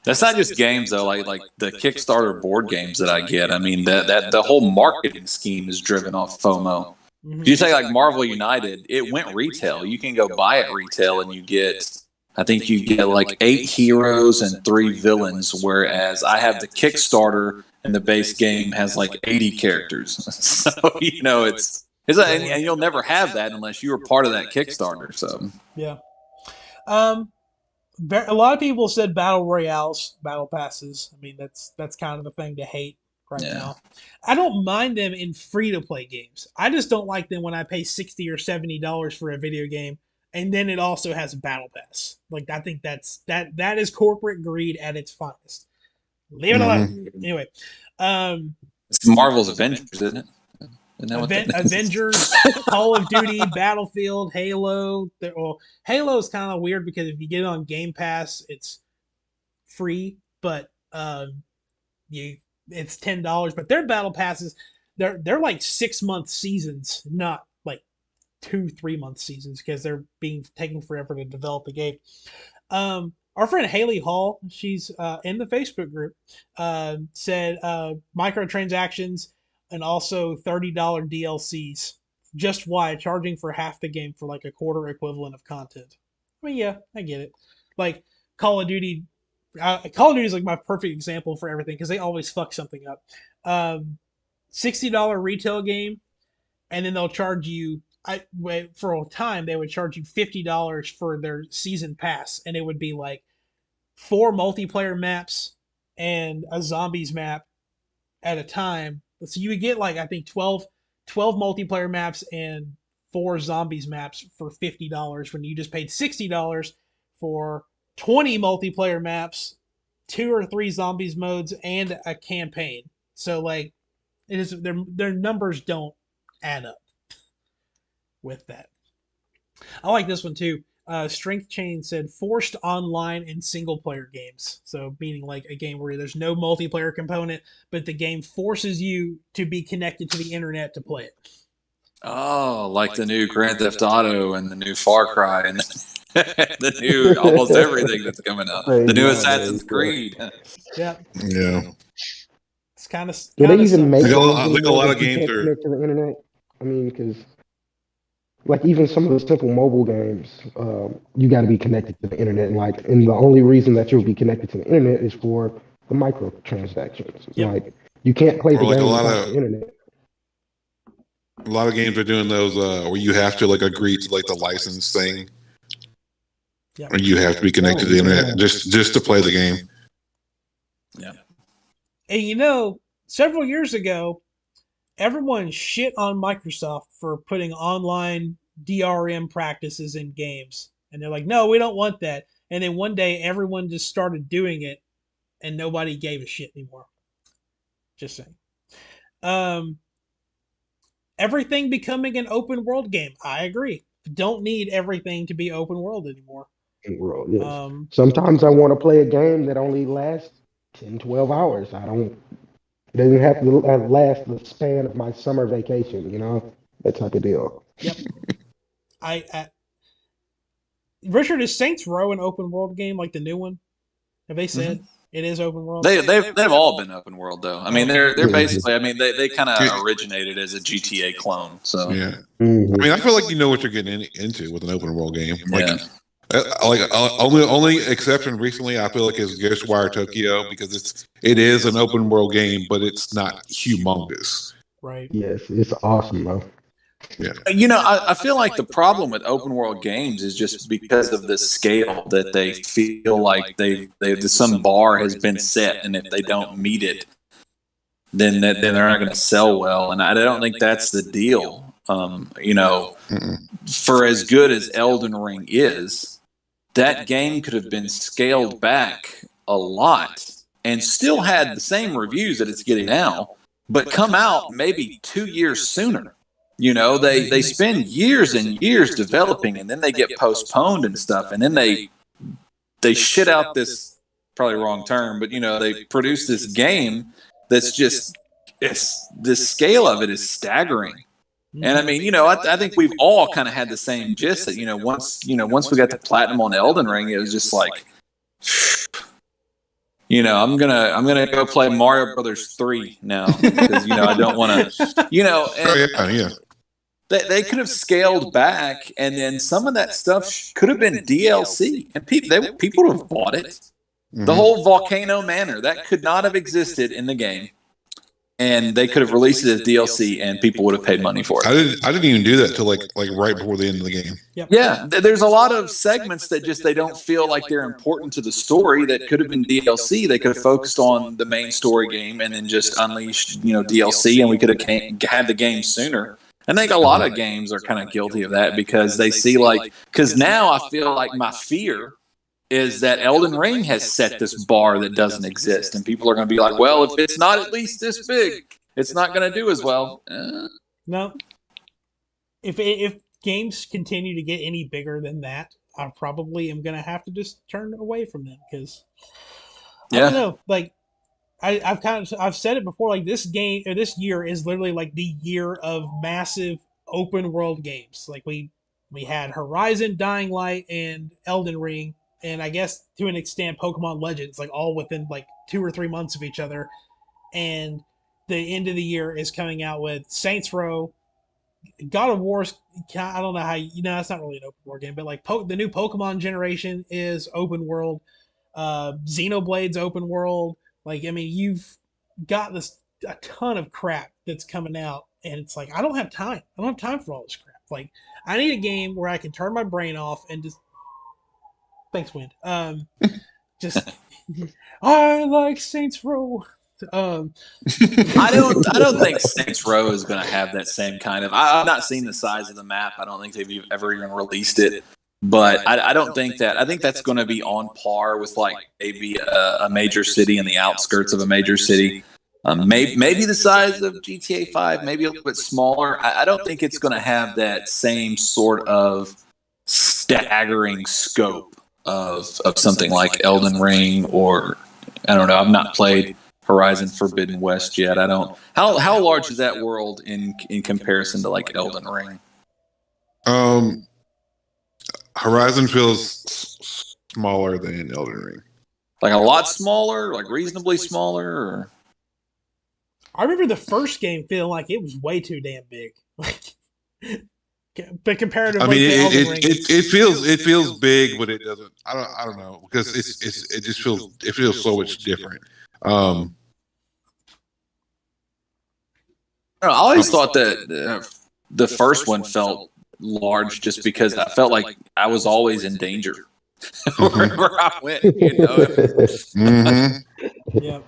That's not just games though. Like the Kickstarter board games that I get. I mean that the whole marketing scheme is driven off FOMO. If you mhm. say like Marvel United, it went retail. You can go buy it retail and you get, I think you get like 8 heroes and 3 villains, whereas I have the Kickstarter and the base game has like 80 characters. So and you'll never have that unless you were part of that Kickstarter. So Yeah. Um, a lot of people said battle royales, battle passes. I mean, that's kind of the thing to hate right yeah. now. I don't mind them in free to play games. I just don't like them when I pay $60 or $70 for a video game, and then it also has a battle pass. Like I think that is corporate greed at its finest. Leave it alone. Mhm. Anyway, um, It's Marvel's Avengers, isn't it? Isn't that what that is? Avengers, Call of Duty, Battlefield, Halo. Well, Halo is kind of weird because if you get it on Game Pass, it's free, but you it's $10. But their battle passes, they're like 6 month seasons, not like 2 3 month seasons because they're being taking forever to develop the game. Our friend Haley Hall, she's in the Facebook group, said microtransactions and also $30 DLCs. Just why charging for half the game for like a quarter equivalent of content? I mean, yeah, I get it. Like Call of Duty, Call of Duty is like my perfect example for everything because they always fuck something up. $60 retail game, and then they'll charge you. For a time they would charge you $50 for their season pass, and it would be like 4 multiplayer maps and a zombies map at a time. So you would get like I think 12 multiplayer maps and 4 zombies maps for $50 when you just paid $60 for 20 multiplayer maps, 2 or 3 zombies modes, and a campaign. So like it is their numbers don't add up with that. I like this one too. Strength Chain said forced online and single player games. So meaning like a game where there's no multiplayer component, but the game forces you to be connected to the internet to play it. Oh, like the new Grand Theft Auto and the new Far Cry and the new almost everything that's coming out. There The you new go, there you Assassin's go. Creed. Yeah, Yeah. it's kind of Do they kind of even make I think games I think a anymore lot that of you games can't are. connect to the internet? I mean, because like even some of the simple mobile games, you got to be connected to the internet. And the only reason that you'll be connected to the internet is for the microtransactions. Yep. Like you can't play Or the like game without the internet. A lot of games are doing those where you have to like agree to like the license thing, Yep. or you have to be connected to the internet just to play the game. Yeah. And several years ago, everyone shit on Microsoft for putting online DRM practices in games. And they're like, no, we don't want that. And then one day everyone just started doing it and nobody gave a shit anymore. Just saying. Um, Everything becoming an open world game. I agree. Don't need everything to be open world anymore. World, yes. Um, Sometimes I want to play a game that only lasts 10, 12 hours. It doesn't have to last the span of my summer vacation, that type of deal. yep. I Richard, is Saints Row an open world game like the new one? Have they said it is open world? They've all been open world though. I mean, they're Mhm. basically. I mean, they kind of originated as a GTA clone. So Yeah. Mhm. I mean, I feel like you know what you're getting into with an open world game. Like, yeah. only exception recently, I feel like is Ghostwire Tokyo because it is an open world game, but it's not humongous. Right. Yes, it's awesome though. Yeah. I feel like the problem with open world games is just because of the scale that they feel like some bar has been set, and if they don't meet it, then they're not going to sell well. And I don't think that's the deal. For as good as Elden Ring is, that game could have been scaled back a lot and still had the same reviews that it's getting now, but come out maybe 2 years sooner. They spend years and years developing, and then they get postponed and stuff, and then they shit out this, probably wrong term, but they produce this game that's just, the scale of it is staggering. And I mean, I think we've all kind of had the same gist that once we got the platinum on Elden Ring, it was just like, I'm gonna go play Mario Brothers 3 now because I don't want to, They could have scaled back, and then some of that stuff could have been DLC, and people would have bought it. Mm-hmm. The whole Volcano Manor, that could not have existed in the game, and they could have released it as DLC, and people would have paid money for it. I didn't even do that till like right before the end of the game. Yep. Yeah, there's a lot of segments that just they don't feel like they're important to the story that could have been DLC. They could have focused on the main story game and then just unleashed DLC, and we could have had the game sooner. I think a lot of games are kind of guilty of that because they see because now I feel like my fear is that Elden Ring has set this bar that doesn't exist, and people are going to be like, well, if it's not at least this big, it's not going to do as well. No. If games continue to get any bigger than that, I probably am going to have to just turn away from them because I don't know, I've said it before, like this year is literally like the year of massive open world games. Like we had Horizon, Dying Light, and Elden Ring, and I guess to an extent Pokemon Legends, like all within like 2 or 3 months of each other. And the end of the year is coming out with Saints Row, God of War's. I don't know how it's not really an open world game, but like the new Pokemon generation is open world. Xenoblade's open world. Like, I mean, you've got a ton of crap that's coming out, and it's like, I don't have time. I don't have time for all this crap. Like, I need a game where I can turn my brain off and just... Thanks, Wind. Just... I like Saints Row. I don't think Saints Row is going to have that same kind of... I've not seen the size of the map. I don't think they've ever even released it. But I don't think that. I think that's going to be on par with like maybe a major city in the outskirts of a major city. Maybe the size of GTA 5, maybe a little bit smaller. I don't think it's going to have that same sort of staggering scope of something like Elden Ring, or I don't know. I've not played Horizon Forbidden West yet. I don't. How large is that world in comparison to like Elden Ring? Horizon feels smaller than Elden Ring. Like a lot smaller, like reasonably smaller. Or... I remember the first game feeling like it was way too damn big. But comparatively, I mean, it feels big, but it doesn't. I don't know, because it just feels so much different. I always thought that the first one felt large just because I felt like I was always in danger wherever I went, Mm-hmm. Yeah.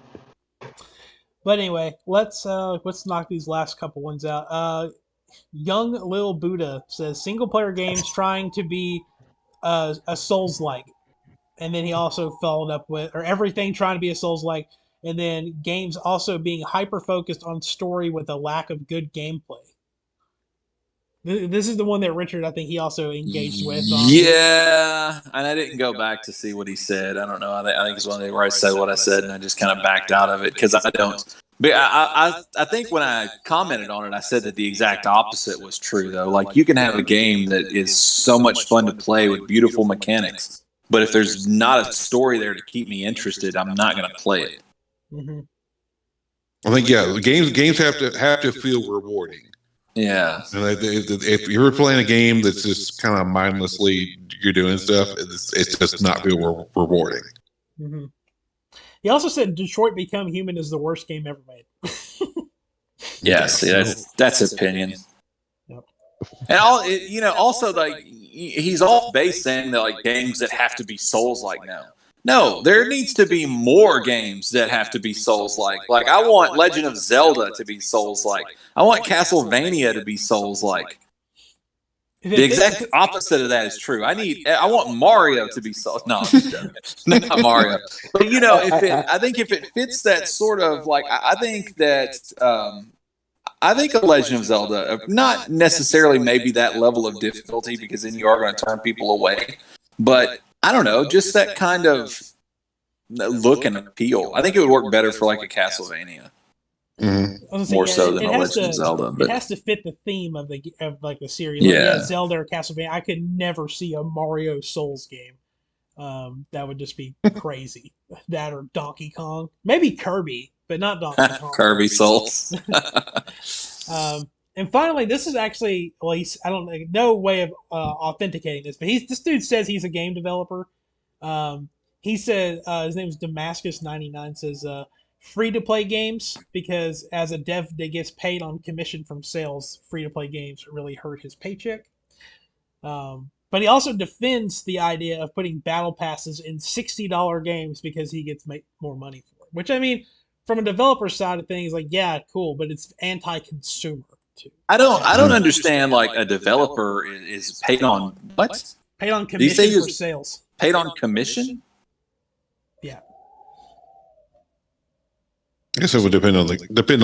But anyway, let's knock these last couple ones out. Young Lil Buddha says single player games trying to be a Souls-like, and then he also followed up with everything trying to be a Souls-like, and then games also being hyper focused on story with a lack of good gameplay. This is the one that Richard, I think he also engaged with. Yeah, and I didn't go back to see what he said. I don't know. I think it's one where I said what I said, and I just kind of backed out of it because I don't. But I think when I commented on it, I said that the exact opposite was true, though. Like, you can have a game that is so much fun to play with beautiful mechanics, but if there's not a story there to keep me interested, I'm not going to play it. Mm-hmm. I think games have to feel rewarding. Yeah, and if you're playing a game that's just kind of mindlessly you're doing stuff, it's just not feel rewarding. Mm-hmm. He also said Detroit Become Human is the worst game ever made. Yes, that's opinion. Yep. And also like he's off base saying that like games that have to be Souls-like now. No, there needs to be more games that have to be Souls-like. Like, I want Legend of Zelda to be Souls-like. I want Castlevania to be Souls-like. The exact opposite of that is true. I want Mario to be Souls. No, not Mario. But I think if it fits that sort of like, I think that I think a Legend of Zelda, not necessarily maybe that level of difficulty, because then you are going to turn people away. But I don't know, just that kind of look and appeal. I think it would work better for like a Castlevania. Mhm. I was gonna say, More yeah, so than it a has Legend of to. Zelda. It But has to fit the theme of the series. Like, yeah, Zelda or Castlevania. I could never see a Mario Souls game. That would just be crazy. That or Donkey Kong, maybe Kirby, but not Donkey Kong. Kirby Souls. And finally, this is actually, well, I don't know, no way of authenticating this, but this dude says he's a game developer. He said his name is Damascus99, says free to play games, because as a dev that gets paid on commission from sales, free to play games really hurt his paycheck. But he also defends the idea of putting battle passes in $60 games because he gets more money for it. Which, I mean, from a developer side of things, like, yeah, cool, but it's anti-consumer too. I don't understand. Like, a developer is paid on what? Paid on Do you say commission for he's sales. paid on commission? Yeah. I guess it would depend on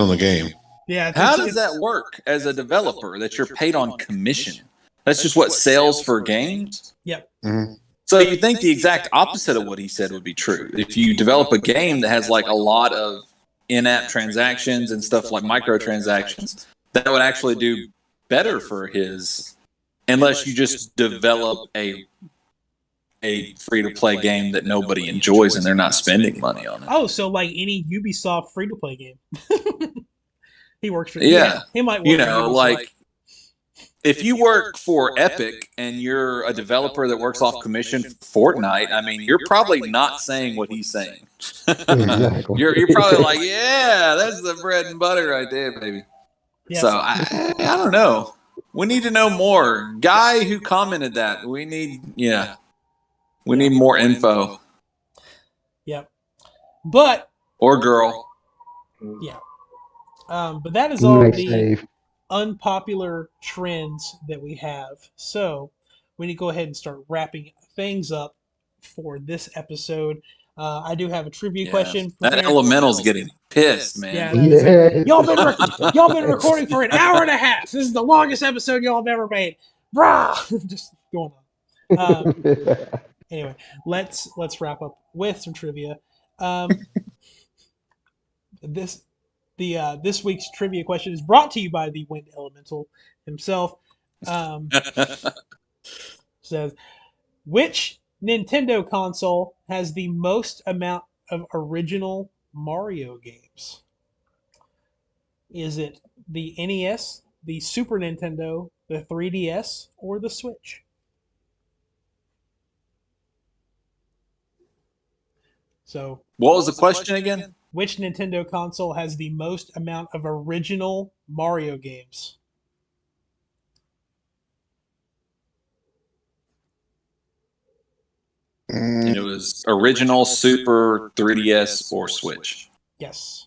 the game. Yeah. How does that work as a developer, that you're paid on commission? That's just what sales for games? Yep. Mhm. So you think the exact opposite of what he said would be true. If you develop a game that has like a lot of in-app transactions and stuff like microtransactions, that would actually do better for his, unless you just develop a free-to-play game that nobody enjoys and they're not spending money on it. Oh, so like any Ubisoft free-to-play game. He works for. Yeah. He might work You for know, Ubisoft. like, if you work for Epic and you're a developer that works off commission for Fortnite, I mean, you're probably not saying what he's saying. Exactly. You're probably like, yeah, that's the bread and butter right there, baby. Yeah. So I don't know. We need to know more. Guy who commented that, we need more info. Yep. But Or girl. yeah. But that is all Nice the save. unpopular trends that we have. So we need to go ahead and start wrapping things up for this episode. I do have a trivia question. That elemental's getting pissed, man. Yeah, y'all been Yeah. y'all been recording for an hour and a half. This is the longest episode y'all have ever made. Brah! Just going on. Anyway, let's wrap up with some trivia. This week's trivia question is brought to you by the Wind Elemental himself. Says, which Nintendo console has the most amount of original Mario games? Is it the NES, the Super Nintendo, the 3DS, or the Switch? So, What was the question again? which Nintendo console has the most amount of original Mario games? And it was original, Super, 3DS, or Switch. Yes.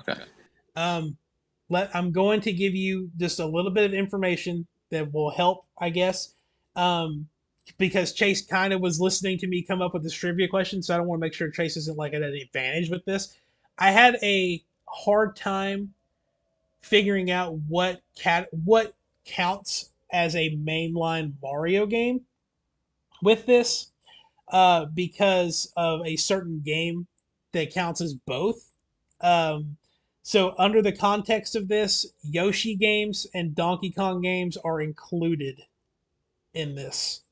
Okay. I'm going to give you just a little bit of information that will help, I guess, because Chase kind of was listening to me come up with this trivia question, so I don't want to make sure Chase isn't like at an advantage with this. I had a hard time figuring out what counts as a mainline Mario game with this, because of a certain game that counts as both. So under the context of this, Yoshi games and Donkey Kong games are included in this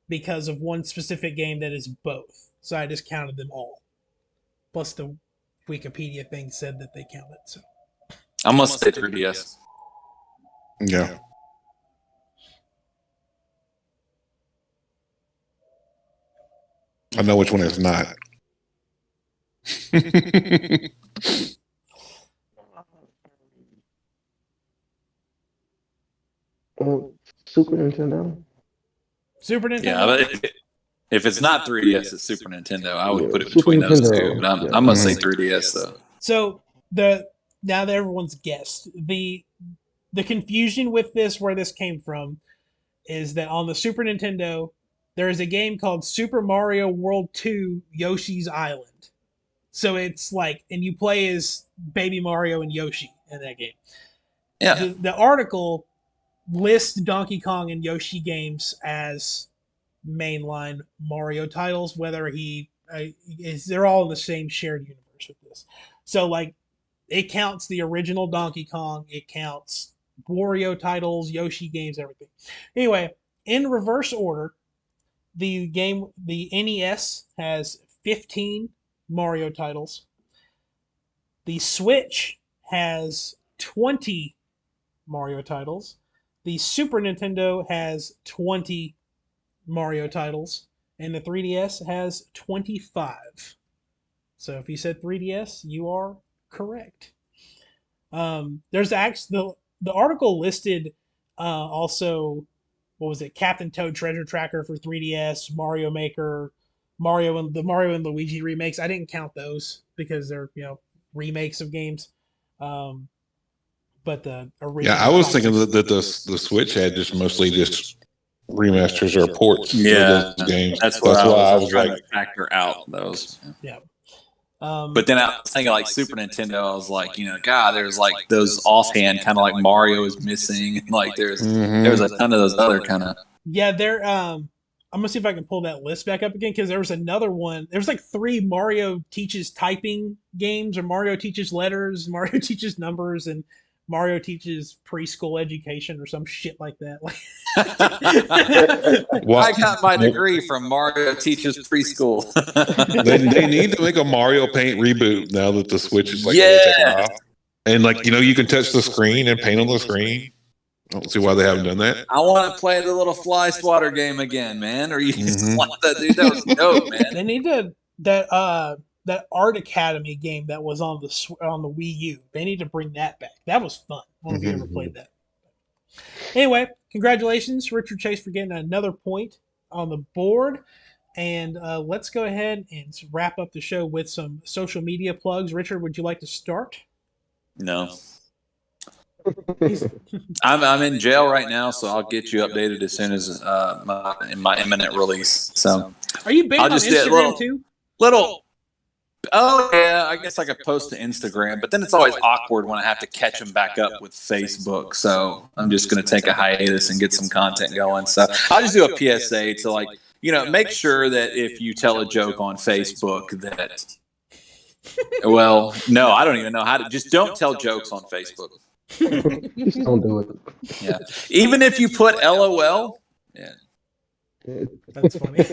because of one specific game that is both. So I just counted them all. Plus the Wikipedia thing said that they counted. So I must say 3DS. Yeah. I know which one it's not. Super Nintendo. Super Nintendo. Yeah, but if it's not 3DS, it's Super Nintendo. I would put it Super between those Nintendo, two. But yeah. I must say 3DS though. So now that everyone's guessed, the confusion with this, where this came from, is that on the Super Nintendo, there is a game called Super Mario World 2 Yoshi's Island. So it's like, and you play as Baby Mario and Yoshi in that game. Yeah. The article lists Donkey Kong and Yoshi games as mainline Mario titles, whether he is, they're all in the same shared universe with this. So like it counts the original Donkey Kong, it counts Wario titles, Yoshi games, everything. Anyway, in reverse order, the NES has 15 Mario titles. The Switch has 20 Mario titles. The Super Nintendo has 20 Mario titles, and the 3DS has 25. So if you said 3DS, you are correct. There's actually the article listed also, what was it, Captain Toad Treasure Tracker for 3DS, Mario Maker, Mario and Luigi remakes. I didn't count those because they're remakes of games. Um, but the Yeah, original I was classics. thinking that the Switch had just mostly just remasters or ports of Yeah, those games. that's why I I was was trying like, to factor out those. Yeah. But then I was thinking like Super Nintendo. I was like, God, there's like those offhand kind of like Mario is missing, and like there's a ton of those other kind of. Yeah, there. I'm gonna see if I can pull that list back up again because there was another one. There was like 3 Mario teaches typing games, or Mario teaches letters, Mario teaches numbers, and Mario teaches preschool education or some shit like that. I got my degree from Mario teaches preschool. they need to make a Mario Paint reboot now that the Switch is like Yeah. taken off. And like you can touch the screen and paint on the screen. I don't see why they haven't done that. I want to play the little fly swatter game again, man. Or you just want that, dude? That was dope, man. They need to that Art Academy game that was on the Wii U. They need to bring that back. That was fun. I don't know if you ever played that. Anyway, congratulations, Richard Chase, for getting another point on the board. And let's go ahead and wrap up the show with some social media plugs. Richard, would you like to start? No. I'm in jail right now, so I'll get you updated as soon as my imminent release. So, are you big on Instagram too? Oh yeah, I guess I could post to Instagram, but then it's always awkward when I have to catch them back up with Facebook. So I'm just going to take a hiatus and get some content going. So I'll just do a PSA to make sure that if you tell a joke on Facebook that, well, no, I don't even know how to. Just don't tell jokes on Facebook. Just don't do it. Yeah, even if you put LOL. Yeah. That's funny.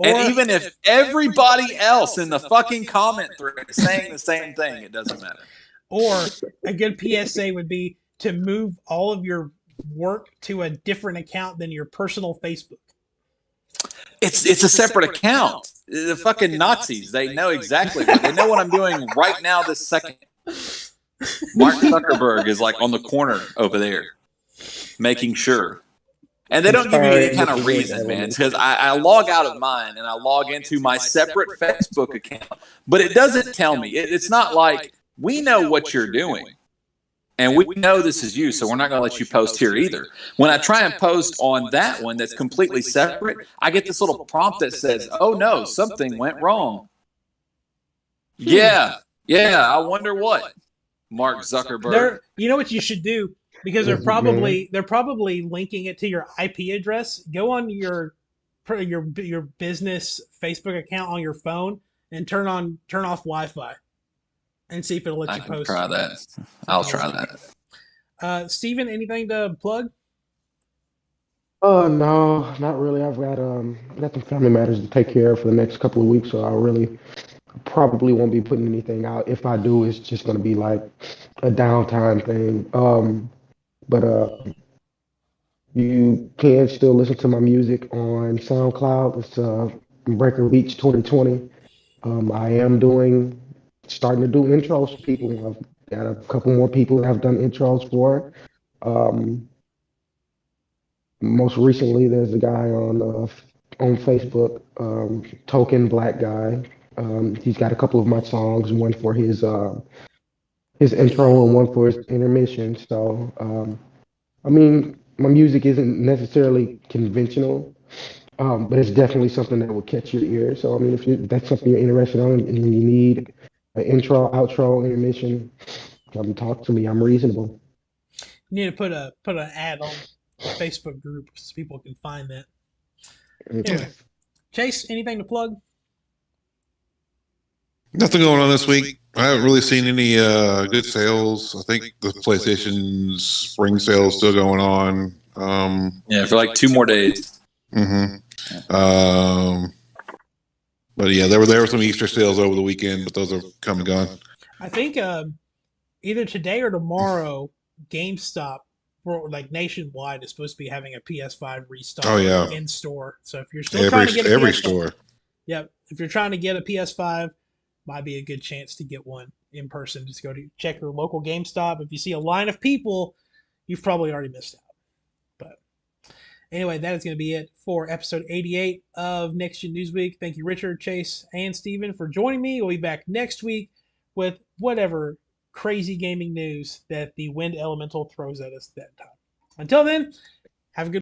And even if everybody else in the fucking comment thread is saying the same thing, it doesn't matter. Or a good PSA would be to move all of your work to a different account than your personal Facebook. It's a separate account. The fucking Nazis, they know exactly. They know what I'm doing right now this second. Mark Zuckerberg is like on the corner over there, making sure. And they don't give you any kind of reason, man. Because I log out of mine and I log into my separate Facebook account. But it doesn't tell me. It's not like, we know what you're doing. And we know this is you, so we're not going to let you post here either. When I try and post on that one that's completely separate, I get this little prompt that says, oh no, something went wrong. Yeah, I wonder what. Mark Zuckerberg. You know what you should do? Because they're probably linking it to your IP address. Go on your business Facebook account on your phone and turn off Wi-Fi, and see if it'll let you post. Try that. I'll try that. Steven, anything to plug? No, not really. I've got some family matters to take care of for the next couple of weeks, so I probably won't be putting anything out. If I do, it's just going to be like a downtime thing. But you can still listen to my music on SoundCloud. It's Breaker Beach 2020. I am starting to do intros for people. I've got a couple more people that I've done intros for. Most recently, there's a guy on Facebook, Token Black Guy. He's got a couple of my songs, one for his intro and one for his intermission. So, I mean, my music isn't necessarily conventional, but it's definitely something that will catch your ear. So, I mean, if that's something you're interested in and you need an intro, outro, intermission, come talk to me. I'm reasonable. You need to put an ad on the Facebook group so people can find that. Anyway, Chase, anything to plug? Nothing going on this week. I haven't really seen any good sales. I think the PlayStation spring sale is still going on. Yeah, for like 2 more days. But yeah, there were some Easter sales over the weekend, but those are come and gone. I think either today or tomorrow, GameStop, like nationwide, is supposed to be having a PS5 restock in store. So if you're still trying to get a every PS5, store. Yep, if you're trying to get a PS5, might be a good chance to get one in person. Just go to check your local GameStop. If you see a line of people, you've probably already missed out. But anyway, that is going to be it for episode 88 of Next Gen Newsweek. Thank you, Richard, Chase, and Steven for joining me. We'll be back next week with whatever crazy gaming news that the Wind Elemental throws at us that time. Until then, have a good